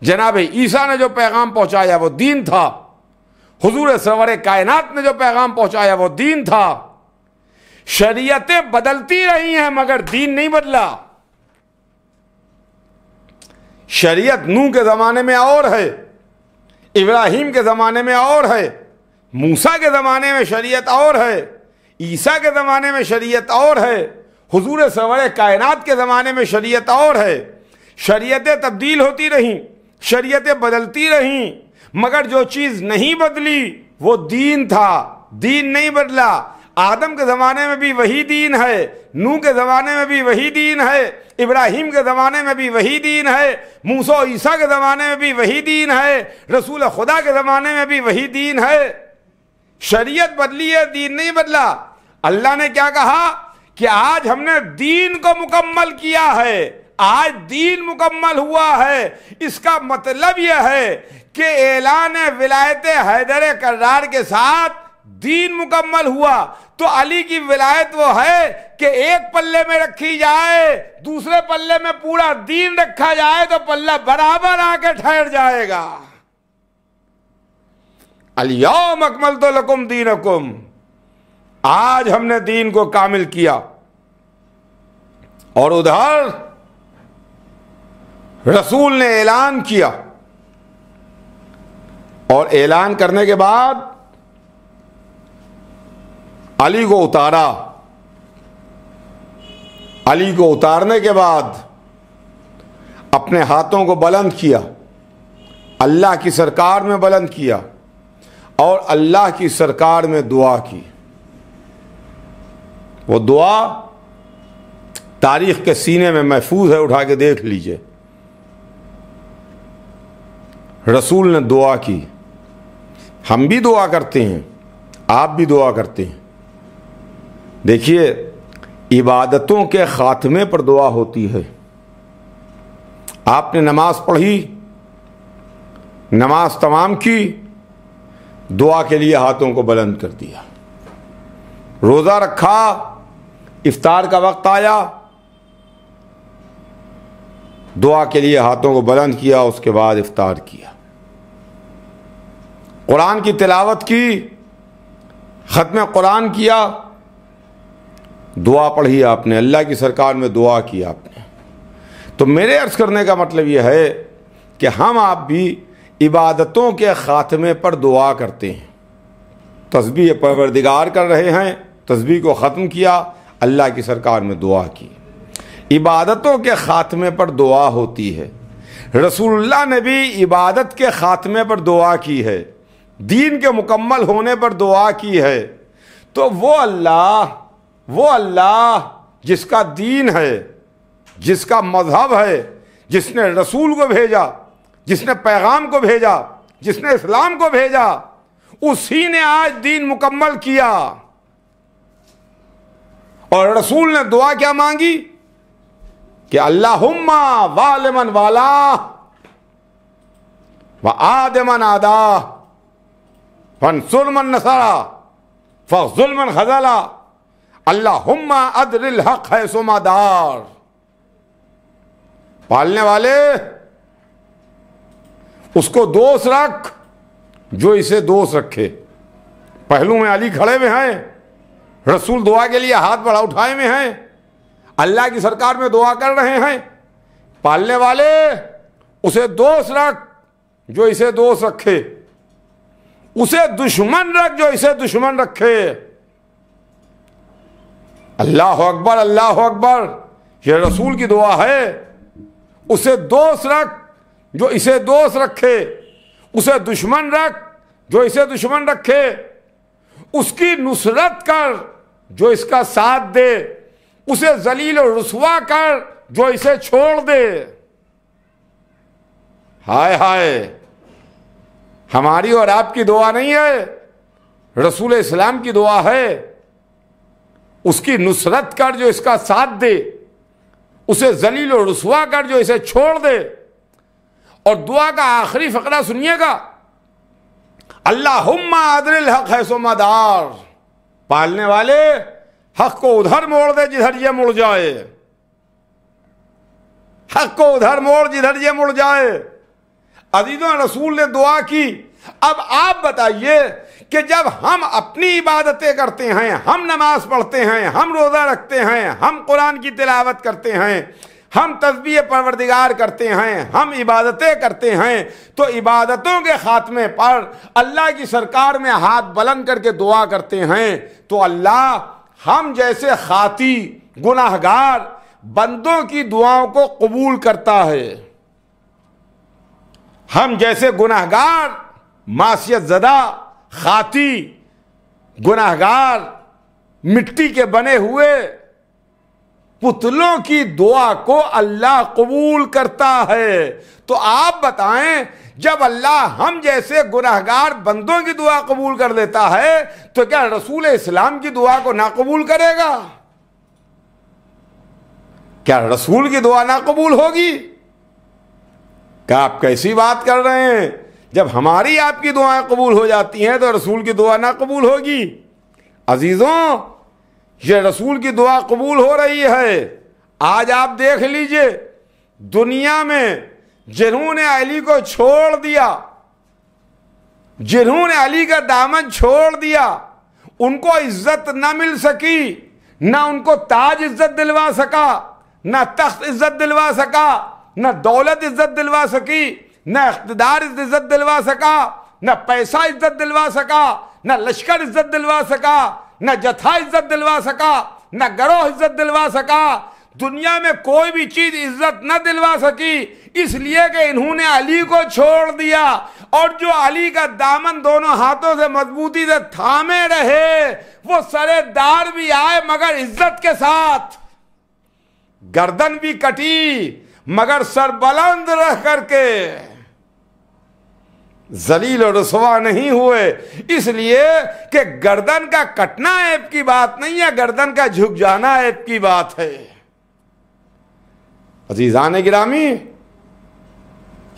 जनाब ईसा ने जो पैगाम पहुंचाया वो दीन था, हुजूर सरवर कायनात ने जो पैगाम पहुंचाया वो दीन था। शरीयतें बदलती रही हैं मगर दीन नहीं बदला। शरीयत नूह के ज़माने में और है, इब्राहीम के ज़माने में और है, मूसा के ज़माने में शरीयत और है, ईसा के ज़माने में शरीयत और है, हुजूर सरवर कायनात के ज़माने में शरीयत और है। शरीयतें तब्दील होती रहीं, शरीयतें बदलती रहीं, मगर जो चीज़ नहीं बदली वो दीन था, दीन नहीं बदला। आदम के ज़माने में भी वही दीन है, नूह के ज़माने में भी वही दीन है, इब्राहीम के ज़माने में भी वही दीन है, मूसा ईसा के ज़माने में भी वही दीन है, रसूल खुदा के ज़माने में भी वही दीन है। शरीयत बदली है, दीन नहीं बदला। अल्लाह ने क्या कहा कि आज हमने दीन को मुकम्मल किया है, आज दीन मुकम्मल हुआ है। इसका मतलब यह है कि ऐलान विलायत हैदर कर्रार के साथ दीन मुकम्मल हुआ। तो अली की विलायत वो है कि एक पल्ले में रखी जाए, दूसरे पल्ले में पूरा दीन रखा जाए तो पल्ला बराबर आके ठहर जाएगा। अल-यौम अकमलतु लकुम दीनकुम, आज हमने दीन को कामिल किया। और उधर रसूल ने ऐलान किया, और ऐलान करने के बाद अली को उतारा। अली को उतारने के बाद अपने हाथों को बुलंद किया, अल्लाह की सरकार में बुलंद किया और अल्लाह की सरकार में दुआ की। वो दुआ तारीख के सीने में महफूज है, उठा के देख लीजिए। रसूल ने दुआ की। हम भी दुआ करते हैं, आप भी दुआ करते हैं। देखिए, इबादतों के खात्मे पर दुआ होती है। आपने नमाज पढ़ी, नमाज तमाम की, दुआ के लिए हाथों को बुलंद कर दिया। रोज़ा रखा, इफ्तार का वक्त आया, दुआ के लिए हाथों को बुलंद किया, उसके बाद इफ्तार किया। कुरान की तिलावत की, ख़त्म कुरान किया, दुआ पढ़ी आपने, अल्लाह की सरकार में दुआ की आपने। तो मेरे अर्ज़ करने का मतलब यह है कि हम आप भी इबादतों के ख़ात्मे पर दुआ करते हैं। तस्बीह परवरदिगार कर रहे हैं, तस्बीह को ख़त्म किया, अल्लाह की सरकार में दुआ की। इबादतों के ख़ात्मे पर दुआ होती है। रसूलुल्लाह ने भी इबादत के ख़ात्मे पर दुआ की है, दीन के मुकम्मल होने पर दुआ की है। तो वो अल्लाह जिसका दीन है, जिसका मज़हब है, जिसने रसूल को भेजा, जिसने पैगाम को भेजा, जिसने इस्लाम को भेजा, उसी ने आज दीन मुकम्मल किया। और रसूल ने दुआ क्या मांगी कि अल्लाहुम्मा वालिमन वाला व आदमन आदा फंसुरमन नसरा फजुलमन खजला अल्लाहुम्मा अदरिल हक है सुमादार। पालने वाले, उसको दोस्त रख जो इसे दोस्त रखे। पहलू में अली खड़े हुए हैं, रसूल दुआ के लिए हाथ बढ़ा उठाए में हैं, अल्लाह की सरकार में दुआ कर रहे हैं। पालने वाले, उसे दोस्त रख जो इसे दोस्त रखे, उसे दुश्मन रख जो इसे दुश्मन रखे। अल्लाह अकबर, अल्लाह अकबर, ये रसूल की दुआ है। उसे दोस्त रख जो इसे दोस्त रखे, उसे दुश्मन रख जो इसे दुश्मन रखे, उसकी नुसरत कर जो इसका साथ दे, उसे जलील और रुसवा कर जो इसे छोड़ दे। हाय हाय, हमारी और आपकी दुआ नहीं है, रसूल इस्लाम की दुआ है। उसकी नुसरत कर जो इसका साथ दे, उसे जलील और रुसवा कर जो इसे छोड़ दे। और दुआ का आखिरी फकरा सुनिएगा, अल्लाहुम्मा अदरिल हक है सुमादार। पालने वाले, हक को उधर मोड़ दे जिधर ये मुड़ जाए, हक को उधर मोड़ जिधर ये मुड़ जाए। अजीजों, रसूल ने दुआ की। अब आप बताइए कि जब हम अपनी इबादतें करते हैं, हम नमाज पढ़ते हैं, हम रोज़ा रखते हैं, हम कुरान की तिलावत करते हैं, हम तस्बीह परवरदिगार करते हैं, हम इबादतें करते हैं, तो इबादतों के खात्मे पर अल्लाह की सरकार में हाथ बुलंद करके दुआ करते हैं, तो अल्लाह हम जैसे खाती गुनाहगार बंदों की दुआओं को कबूल करता है। हम जैसे गुनाहगार, मासियत ज़दा, खाती गुनाहगार, मिट्टी के बने हुए पुतलों की दुआ को अल्लाह कबूल करता है। तो आप बताएं, जब अल्लाह हम जैसे गुनाहगार बंदों की दुआ कबूल कर लेता है, तो क्या रसूल इस्लाम की दुआ को ना कबूल करेगा? क्या रसूल की दुआ ना कबूल होगी? क्या आप कैसी बात कर रहे हैं? जब हमारी आपकी दुआएं कबूल हो जाती हैं तो रसूल की दुआ ना कबूल होगी? अजीजों, ये रसूल की दुआ कबूल हो रही है। आज आप देख लीजिए, दुनिया में जिन्होंने अली को छोड़ दिया, जिन्होंने अली का दामन छोड़ दिया, उनको इज्जत ना मिल सकी, ना उनको ताज इज्जत दिलवा सका, ना तख्त इज्जत दिलवा सका, ना दौलत इज्जत दिलवा सकी, ना इख्तिदार इज्जत दिलवा सका, ना पैसा इज्जत दिलवा सका, ना लश्कर इज्जत दिलवा सका, ना जथा इज्जत दिलवा सका, ना गरोह इज्जत दिलवा सका। दुनिया में कोई भी चीज इज्जत न दिलवा सकी, इसलिए कि इन्होंने अली को छोड़ दिया। और जो अली का दामन दोनों हाथों से मजबूती से थामे रहे, वो सरेदार भी आए मगर इज्जत के साथ, गर्दन भी कटी मगर सर बुलंद रह करके जलील और रुसवा नहीं हुए। इसलिए कि गर्दन का कटना ऐब की बात नहीं है, गर्दन का झुक जाना ऐब की बात है। अजीजान गिरामी,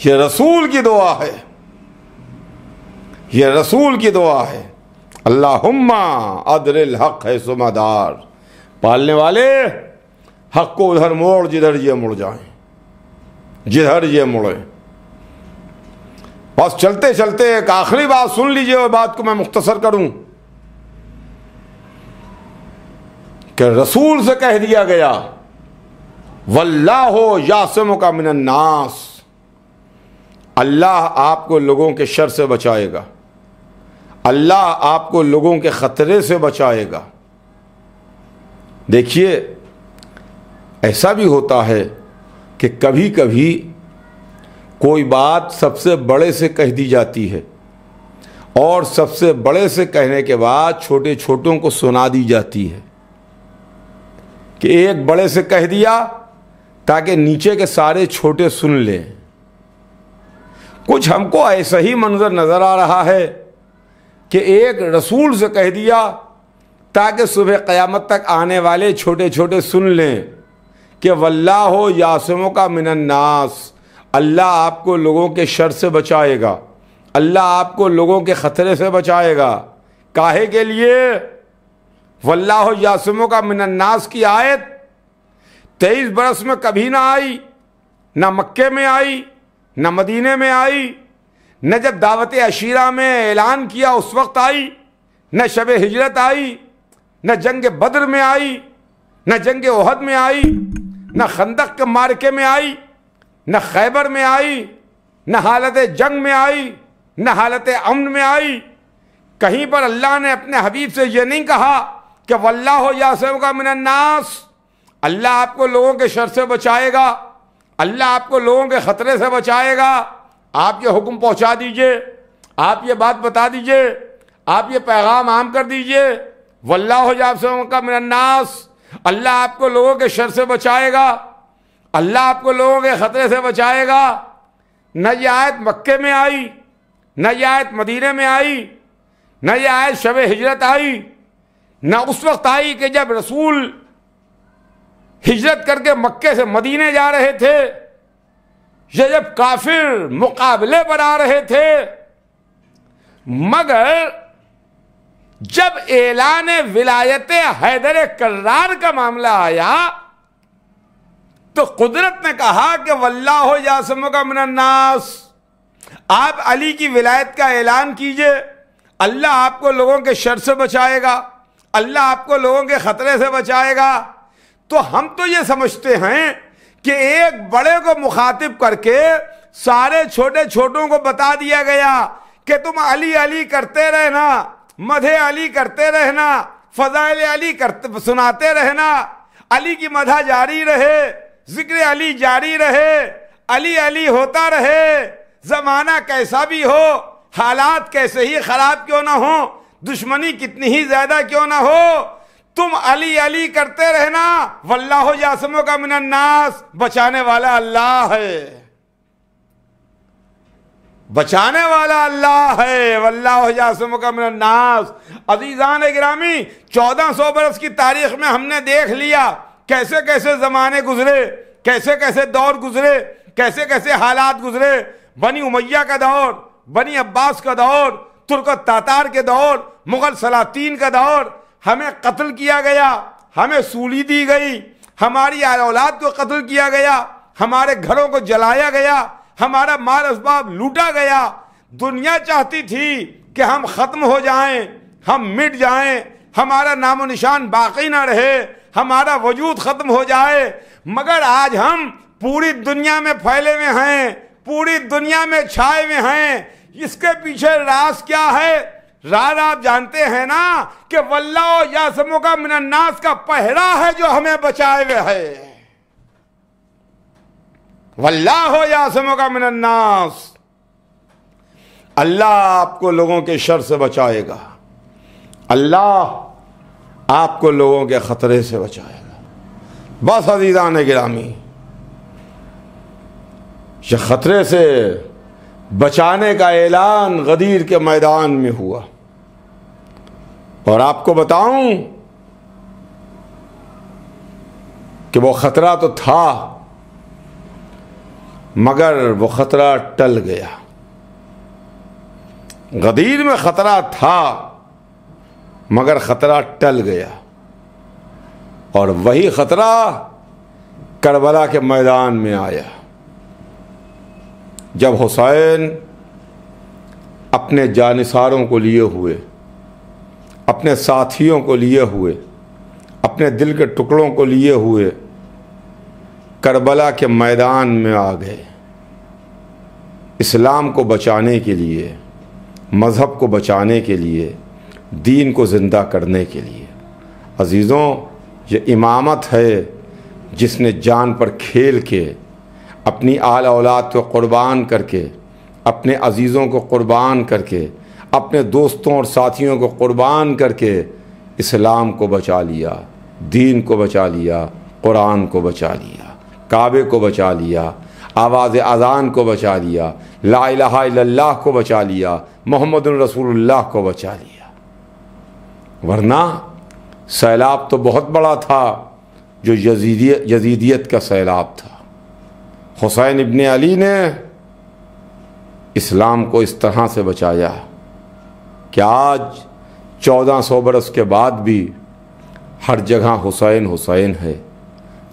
ये रसूल की दुआ है, ये रसूल की दुआ है। अल्लाहुम्मा अदरिल हक है सुमदार, पालने वाले हक को उधर मोड़ जिधर ये मुड़ जाए, जिधर ये मुड़े। बस चलते चलते एक आखिरी बात सुन लीजिए और बात को मैं मुख्तसर करूं कि रसूल से कह दिया गया, वल्लाहो यासिमुका मिनन नास, अल्लाह आपको लोगों के शर से बचाएगा, अल्लाह आपको लोगों के खतरे से बचाएगा। देखिए, ऐसा भी होता है कि कभी कभी कोई बात सबसे बड़े से कह दी जाती है और सबसे बड़े से कहने के बाद छोटे छोटों को सुना दी जाती है कि एक बड़े से कह दिया ताकि नीचे के सारे छोटे सुन लें। कुछ हमको ऐसा ही मंजर नजर आ रहा है कि एक रसूल से कह दिया ताकि सुबह क़यामत तक आने वाले छोटे छोटे सुन लें कि वल्लाहो यासिमुका मिनन नास, अल्लाह आपको लोगों के शर से बचाएगा, अल्लाह आपको लोगों के खतरे से बचाएगा। काहे के लिए? वल्लाहो यासिमुका मिनन नास की आयत 23 बरस में कभी ना आई, ना मक्के में आई, न मदीने में आई, न जब दावत अशीरा में ऐलान किया उस वक्त आई, न शब हिजरत आई, न जंग बद्र में आई, न जंग ओहद में आई, न खंदक के मार्के में आई, न खैबर में आई, न हालत जंग में आई, न हालत अमन में आई। कहीं पर अल्लाह ने अपने हबीब से ये नहीं कहा कि वल्लाहु यासिमुका मिनन नास, अल्लाह आपको लोगों के शर से बचाएगा, अल्लाह आपको लोगों के खतरे से बचाएगा। आप ये हुक्म पहुंचा दीजिए, आप ये बात बता दीजिए, आप ये पैगाम आम कर दीजिए, वल्लाहु यासिमुका मिनन नास, अल्लाह आपको लोगों के शर से बचाएगा, अल्लाह आपको लोगों के खतरे से बचाएगा। न ये आयत मक्के में आई, न ये आयत मदीने में आई, न ये आयत शब हिजरत आई, न उस वक्त आई कि जब रसूल हिजरत करके मक्के से मदीने जा रहे थे, ये जब काफिर मुकाबले पर आ रहे थे। मगर जब ऐलान विलायत हैदर कर्रार का मामला आया तो कुदरत ने कहा कि वल्लाहु यासिमुका मिनन नास, आप अली की विलायत का ऐलान कीजिए, अल्लाह आपको लोगों के शर से बचाएगा, अल्लाह आपको लोगों के खतरे से बचाएगा। तो हम तो ये समझते हैं कि एक बड़े को मुखातिब करके सारे छोटे छोटों को बता दिया गया कि तुम अली अली करते रहना, मधे अली करते रहना, फजाइल अली करते सुनाते रहना, अली की मधा जारी रहे, जिक्र अली जारी रहे, अली अली होता रहे। जमाना कैसा भी हो, हालात कैसे ही खराब क्यों ना हो, दुश्मनी कितनी ही ज्यादा क्यों ना हो, तुम अली अली करते रहना। वल्लाहु यासिमुका मिनन नास, बचाने वाला अल्लाह है, बचाने वाला अल्लाह है। वल्लाहु यासिमुका मिनन नास। अज़ीज़ान गिरामी, 1400 बरस की तारीख में हमने देख लिया कैसे कैसे ज़माने गुजरे, कैसे कैसे दौर गुजरे, कैसे कैसे हालात गुजरे। बनी उमैया का दौर, बनी अब्बास का दौर, तुर्क तातार के दौर, मुगल सलातीन का दौर। हमें कत्ल किया गया, हमें सूली दी गई, हमारी औलाद को कत्ल किया गया, हमारे घरों को जलाया गया, हमारा माल असबाब लूटा गया। दुनिया चाहती थी कि हम खत्म हो जाएं, हम मिट जाएं, हमारा नामो निशान बाकी ना रहे, हमारा वजूद खत्म हो जाए। मगर आज हम पूरी दुनिया में फैले हुए हैं, पूरी दुनिया में छाए हुए हैं। इसके पीछे राज क्या है? राज आप जानते हैं ना कि वल्लाह यासमो का मिनन्नास का पहरा है जो हमें बचाए हुए है। वल्लाह यासमो का मिनन्नास, अल्लाह आपको लोगों के शर से बचाएगा, अल्लाह आपको लोगों के खतरे से बचाएगा। बस अज़ीज़ान गिरामी, ये खतरे से बचाने का ऐलान गदीर के मैदान में हुआ। और आपको बताऊं कि वो खतरा तो था, मगर वो खतरा टल गया। गदीर में खतरा था, मगर खतरा टल गया। और वही खतरा करबला के मैदान में आया, जब हुसैन अपने जानिसारों को लिए हुए, अपने साथियों को लिए हुए, अपने दिल के टुकड़ों को लिए हुए करबला के मैदान में आ गए, इस्लाम को बचाने के लिए, मज़हब को बचाने के लिए, दीन को ज़िंदा करने के लिए। अज़ीज़ों, ये इमामत है जिसने जान पर खेल के, अपनी आल औलाद को क़ुरबान करके, अपने अज़ीज़ों को क़ुरबान करके, अपने दोस्तों और साथियों को क़ुरबान करके इस्लाम को बचा लिया, दीन को बचा लिया, कुरान को बचा लिया, काबे को बचा लिया, आवाज़ अज़ान को बचा लिया, ला इलाहा इल्लल्लाह को बचा लिया, मोहम्मदुर रसूलुल्लाह को बचा लिया। वरना सैलाब तो बहुत बड़ा था, जो यजीदियत का सैलाब था। हुसैन इब्ने अली ने इस्लाम को इस तरह से बचाया कि आज 1400 बरस के बाद भी हर जगह हुसैन हुसैन है,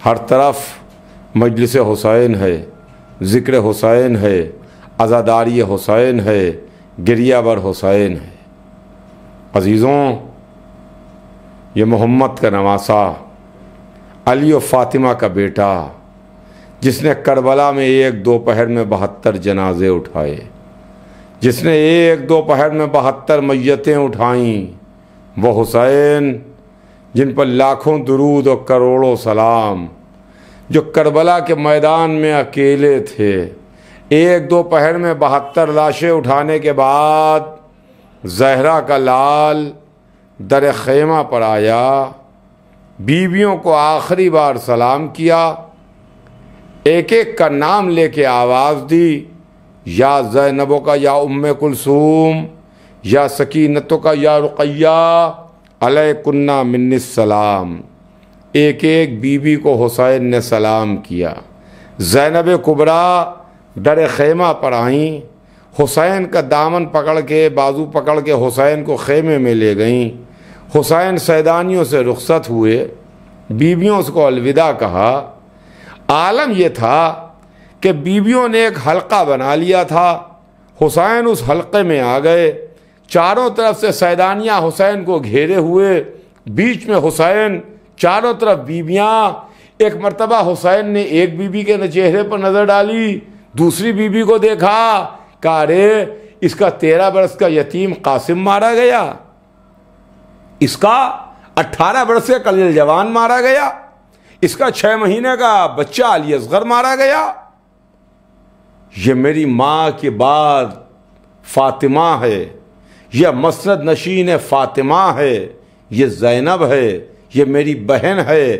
हर तरफ मजलिस हुसैन है, ज़िक्र हुसैन है, अज़ादारी हुसैन है, गिरियावर हुसैन है। अज़ीज़ों, ये मोहम्मद का नवासा, अली और फ़ातिमा का बेटा, जिसने करबला में एक दोपहर में 72 जनाजे उठाए, जिसने एक दोपहर में 72 मैयतें उठाईं, वो हुसैन जिन पर लाखों दुरूद और करोड़ों सलाम, जो करबला के मैदान में अकेले थे, एक दोपहर में 72 लाशें उठाने के बाद ज़हरा का लाल दर ख़ैमा पर आया, बीवियों को आखिरी बार सलाम किया, एक एक का नाम लेके आवाज़ दी, या ज़ैनबो का या उम्मे कुलसूम, या सकीनतो का या रुक़ैया, अलैकुन्ना मिन्निस्सलाम। एक एक बीबी को हुसैन ने सलाम किया। ज़ैनब कुबरा दर ख़ैमा पर आईं, हुसैन का दामन पकड़ के, बाजू पकड़ के हुसैन को ख़ैमे में ले गईं। हुसैन सैदानियों से रुखसत हुए, बीवियों को अलविदा कहा। आलम यह था कि बीवियों ने एक हल्का बना लिया था, हुसैन उस हल्के में आ गए। चारों तरफ से सैदानियाँ हुसैन को घेरे हुए, बीच में हुसैन, चारों तरफ बीवियाँ। एक मर्तबा हुसैन ने एक बीबी के चेहरे पर नज़र डाली, दूसरी बीबी को देखा, कहा अरे इसका 13 बरस का यतीम कासिम मारा गया, इसका 18 बरस का कलील जवान मारा गया, इसका 6 महीने का बच्चा अली असगर मारा गया। ये मेरी माँ के बाद फातिमा है, यह मसनद नशीन फातिमा है, ये ज़ैनब है, ये मेरी बहन है।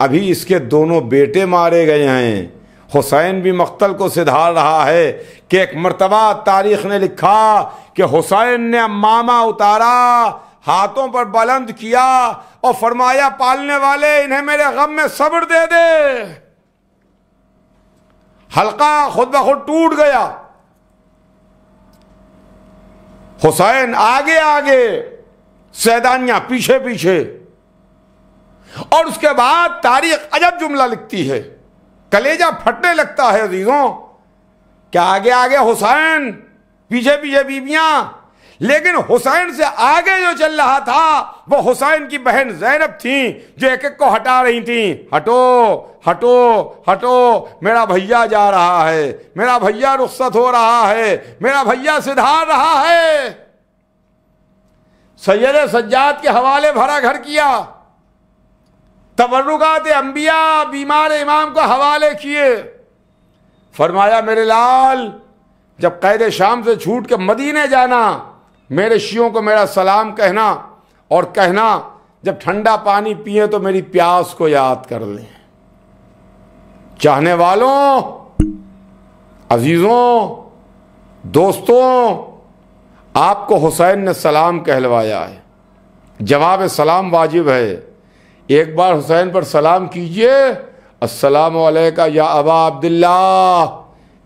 अभी इसके दोनों बेटे मारे गए हैं। हुसैन भी मक्तल को सिधार रहा है कि एक मर्तबा तारीख़ ने लिखा कि हुसैन ने मामा उतारा, हाथों पर बुलंद किया और फरमाया, पालने वाले इन्हें मेरे गम में सब्र दे दे। हल्का खुद ब खुद टूट गया। हुसैन आगे आगे, सैदानियां पीछे पीछे। और उसके बाद तारीख अजब जुमला लिखती है, कलेजा फटने लगता है अजीजों। क्या आगे आगे हुसैन, पीछे पीछे बीबियां। लेकिन हुसैन से आगे जो चल रहा था वो हुसैन की बहन ज़ैनब थी, जो एक एक को हटा रही थी। हटो हटो हटो, मेरा भैया जा रहा है, मेरा भैया रुखसत हो रहा है, मेरा भैया सिधार रहा है। सैयद सज्जाद के हवाले भरा घर किया, तबर्रुकात अंबिया बीमार इमाम को हवाले किए। फरमाया, मेरे लाल, जब कैद शाम से छूट के मदीने जाना, मेरे शियों को मेरा सलाम कहना, और कहना जब ठंडा पानी पिए तो मेरी प्यास को याद कर लें। चाहने वालों, अजीजों, दोस्तों, आपको हुसैन ने सलाम कहलवाया है। जवाब सलाम वाजिब है। एक बार हुसैन पर सलाम कीजिए, अस्सलामु अलैका या अबा अब्दुल्लाह,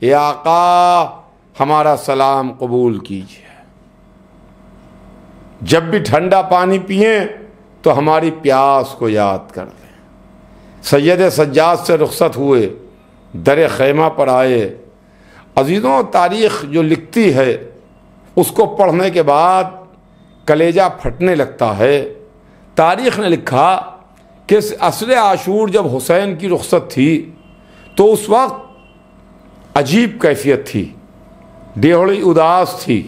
या आका हमारा सलाम कबूल कीजिए। जब भी ठंडा पानी पिए तो हमारी प्यास को याद कर दें। सैयद सज्जाद से रुखसत हुए, दर खैमा पर आए। अजीज़ों, तारीख़ जो लिखती है उसको पढ़ने के बाद कलेजा फटने लगता है। तारीख़ ने लिखा कि असर आशूर जब हुसैन की रुखसत थी तो उस वक्त अजीब कैफियत थी। डेहड़ी उदास थी,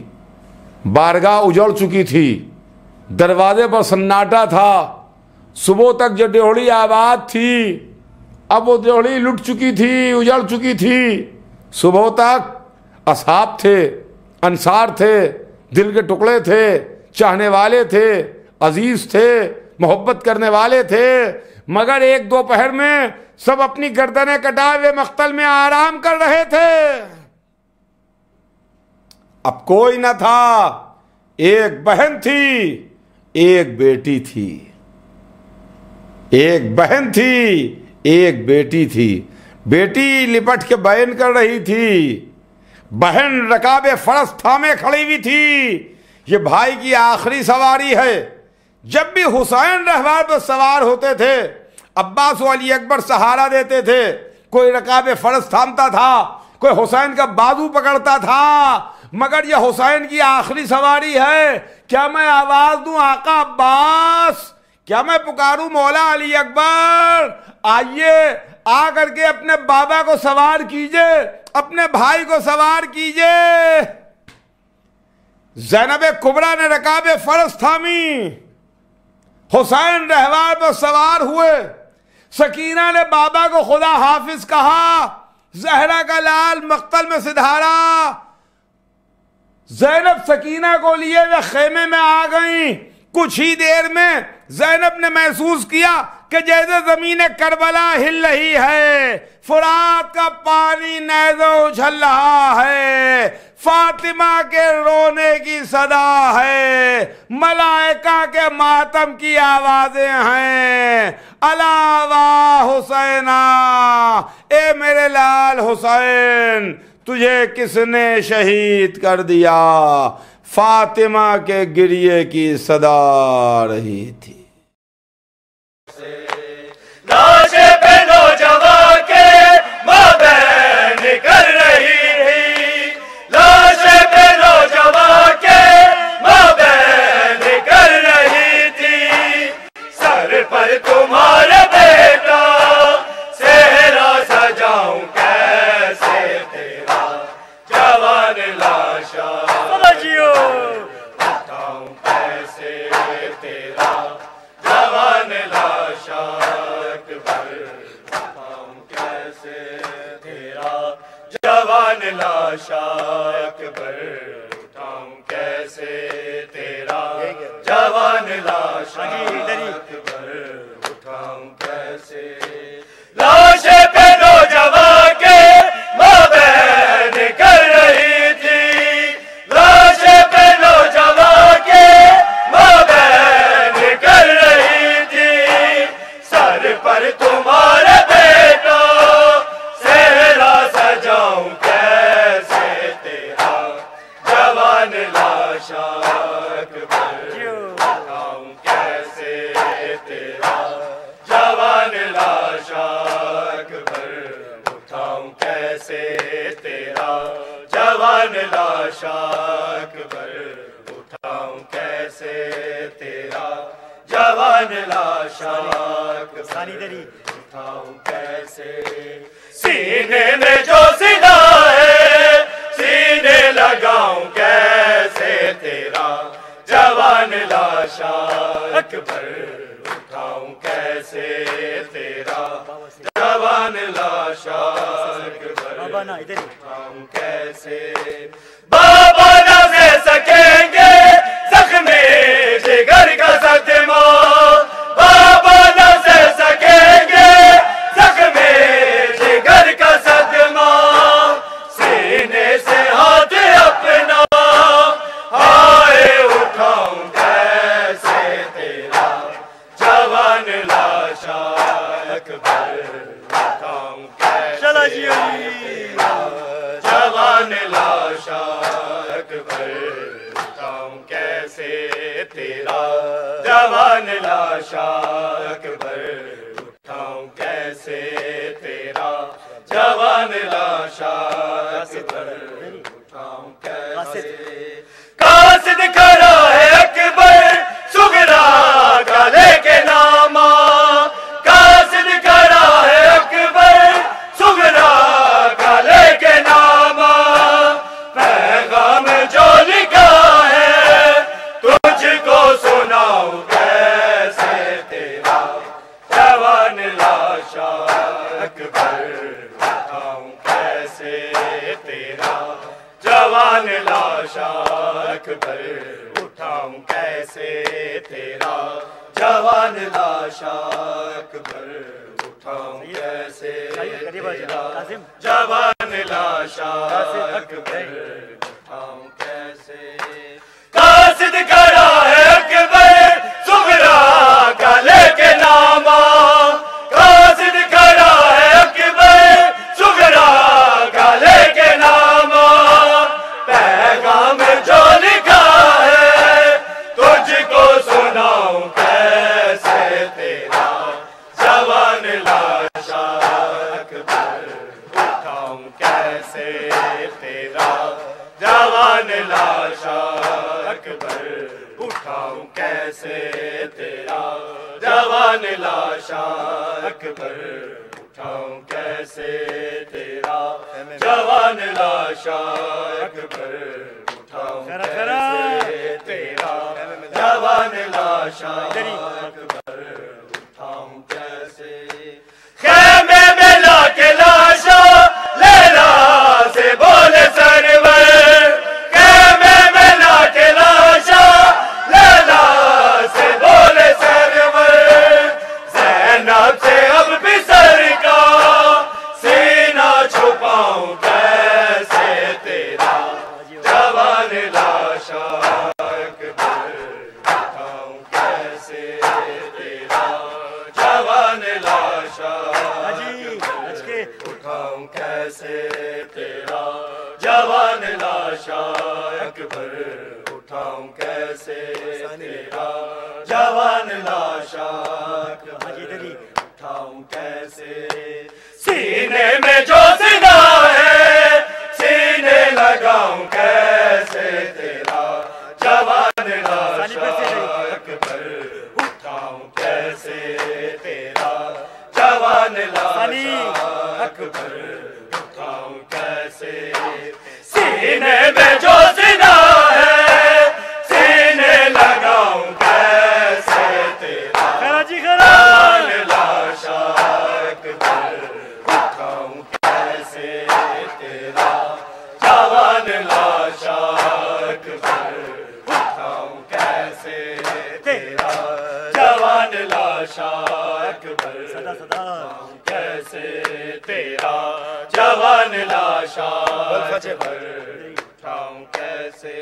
बारगाह उजड़ चुकी थी, दरवाजे पर सन्नाटा था। सुबह तक जो डेहड़ी आबाद थी, अब वो डेहड़ी लुट चुकी थी, उजड़ चुकी थी। सुबह तक असहाब थे, अंसार थे, दिल के टुकड़े थे, चाहने वाले थे, अजीज थे, मोहब्बत करने वाले थे। मगर एक दोपहर में सब अपनी गर्दनें कटाए हुए मख्तल में आराम कर रहे थे। अब कोई न था। एक बहन थी, एक बेटी थी। एक बहन थी, एक बेटी थी। बेटी लिपट के बयान कर रही थी, बहन रकाबे फरस थामे खड़ी हुई थी। ये भाई की आखिरी सवारी है। जब भी हुसैन रहवार पर सवार होते थे, अब्बास व अली अकबर सहारा देते थे। कोई रकाबे फरस थामता था, कोई हुसैन का बाजू पकड़ता था। मगर ये हुसैन की आखिरी सवारी है। क्या मैं आवाज दूं, आका अब्बास? क्या मैं पुकारूं, मौला अली अकबर? आइए, आ करके अपने बाबा को सवार कीजिए, अपने भाई को सवार कीजिए। ज़ैनब कुबरा ने रकाबे फरस थामी, हुसैन रहवार पर सवार हुए। सकीना ने बाबा को खुदा हाफिज कहा, जहरा का लाल मख्तल में सिधारा। ज़ैनब सकीना को लिए वे खेमे में आ गईं। कुछ ही देर में ज़ैनब ने महसूस किया कि जैसे ज़मीन करबला हिल रही है, फुरात का पानी नैज़ो उछल रहा है, फातिमा के रोने की सदा है, मलाइका के मातम की आवाजें हैं। अलावा हुसैना, ए मेरे लाल हुसैन, तुझे किसने शहीद कर दिया? फातिमा के गिरिए की सदा रही थी। लाशे पे नौजवान के माँ बहन कर रही थी। लाशे पे नौजवान के माँ बहन कर रही थी। सर पर तुम्हारे बेटा सेहरा सजाऊं कैसे तेरा जवान लाशा, समझियो उठाऊं कैसे तेरा जवान लाशा, जवान लाशा अकबर, उठाऊं कैसे तेरा जवान लाशा अकबर, उठाऊं कैसे। लाशे पे नौजवान के माँ बहन कर रही थी। लाशे पे नौजवान के माँ बहन पर तुम्हारे बेटा सेहरा सजाऊं कैसे तेरा जवान लाशा अकबर उठाऊं कैसे तेरा जवान लाशा अकबर उठाऊं कैसे तेरा जवान लाशा अकबर उठाऊं कैसे तेरा जवान लाशा अकबर उठाऊं कैसे सीने में जो सीधा है सीने लगाऊं कैसे तेरा जवान लाशा अकबर उठाऊं कैसे तेरा जवान लाशा अकबर उठाऊं कैसे बाबा न दे सकेंगे जख्मे जिगर का सदमा बाबा न दे सकेंगे जख्मे जिगर का सदमा सीने से हाथ अपना हाय उठाऊं कैसे तेरा जवान लाशा अकबर उठाऊं कैसे तेरा जवान लाशा अकबर उठाऊं कैसे तेरा जवान लाशा अकबर उठाऊं कैसे तेरा जवान लाशा अकबर उठाऊं कैसे कासिद खड़ा है अकबर सुगरा का लेके नामा कासिद खड़ा है अकबर सुगरा का लेके नामा पैगाम जो लिखा है तुझको सुनाऊं कैसे तेरा जवान लाशा अकबर उठाऊं कैसे तेरा जवान लाशा अकबर उठाऊं कैसे तेरा जवान लाशा अकबर उठाऊं कैसे तेरा जवान लाशा अकबर उठाऊं कैसे कासिद खड़ा है अकबर सुगरा का लेके नामा कासिद खड़ा है अकबर सुगरा का लेके नामा पैगाम जो लिखा है तुझको सुनाऊं कैसे तेरा जवान लाशा अकबर उठाऊं कैसे तेरा जवान लाशा अकबर उठाऊं कैसे तेरा जवान लाशा अकबर उठाऊं कैसे तेरा जवान लाशा अकबर उठाऊं कैसे तेरा जवान लाशा अकबर उठाऊं कैसे खेमे में लाके लाशा लैला से बोले सरवर खेमे में लाके लाशा लैला से बोले सरवर ज़ैनब से अब भी सर का सीना छुपाऊं कैसे तेरा जवान लाशा अकबर उठाऊं कैसे तेरा जवान लाशा उठाऊं कैसे तेरा जवान लाशा अकबर उठाऊं कैसे तेरा जवान लाशा अकबर उठाऊं कैसे सीने में जो सीना है सीने लगाऊं कैसे तेरा जवान लाशा अकबर उठाऊं कैसे तेरा जवान लाशा अकबर उठाऊं कैसे सीने में जो सीना है सीने लगाऊं कैसे तेरा जवान लाशा अकबर उठाऊं कैसे तेरा जवान लाशा अकबर उठाऊं कैसे तेरा जवान लाशा अकबर उठाऊं कैसे तेरा जवान लाशा अकबर उठाऊं कैसे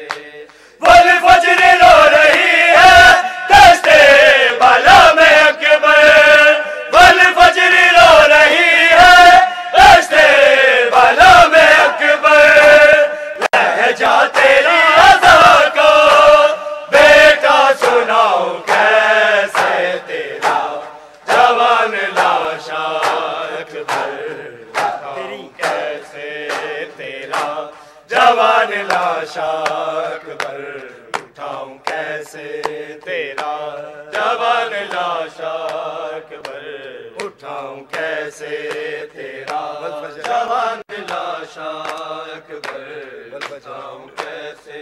वल फजर रो रही है दस्ते बाला में अकबर वल जवान लाशा अकबर उठाऊं कैसे तेरा जवान लाशा अकबर उठाऊं कैसे तेरा जवान लाशा अकबर उठाऊं कैसे।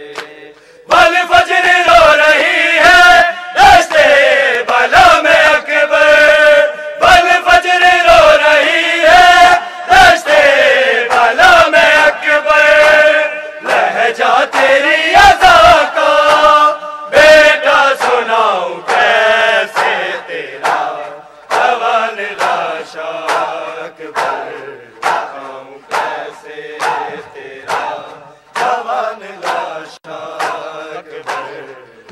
बल फजर रो रही है दस्ते बला में अकबर, बल फजर रो रही है दस्ते बला में अकबर। लहजा तेरी अज़ा का बेटा सुनाऊं कैसे तेरा जवान लाशा अकबर उठाऊं कैसे तेरा जवान लाशा अकबर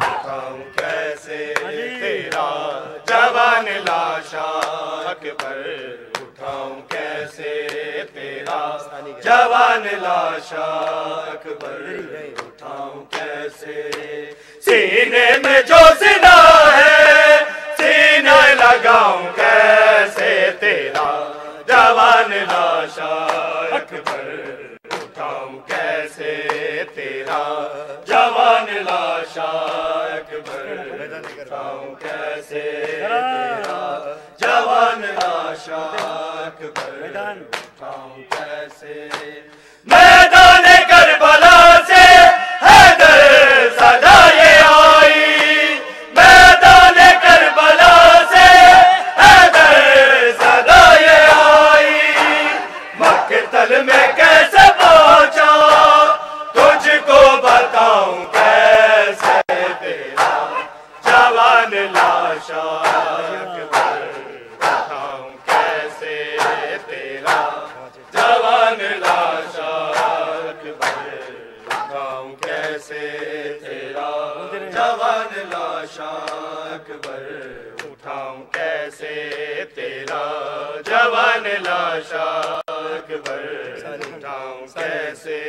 उठाऊं कैसे तेरा जवान लाशा अकबर उठाऊं कैसे तेरा जवान लाशा अकबर उठाऊं कैसे। सीने में जो सीना है सीना लगाऊं कैसे तेरा जवान लाशा अकबर उठाऊं कैसे तेरा जवान लाशा अकबर उठाऊं कैसे तेरा जवान लाशा अकबर उठाऊं कैसे। मैदान करबला से हैदर सदा ये आई, मैदान करबला से हैदर सदा ये आई। मक्तल में कैसे पहुंचा तुझको बताऊं कैसे तेरा जवान लाशा अकबर उठाऊं कैसे तेरा जवान लाशा अकबर उठाऊं कैसे तेरा जवान लाशा अकबर उठाऊं कैसे तेरा जवान लाशा अकबर उठाऊं कैसे।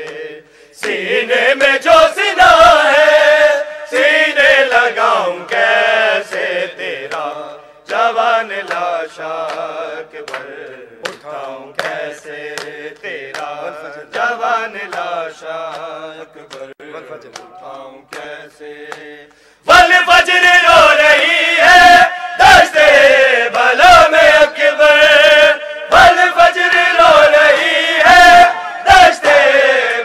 सीने में जो सीना है सीने लगाऊं कैसे तेरा जवान लाशा अकबर उठाऊं कैसे तेरा जवान लाशा अकबर उठाऊं कैसे। बल फजर रो रही है दस्ते बला में अकबर, बल फजर रो रही है दस्ते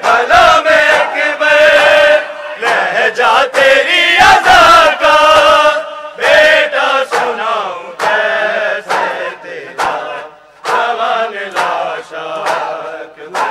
बला में अकबर। लहजा तेरी अज़ा का बेटा सुनाऊं कैसे तेरा जवान लाशा अकबर।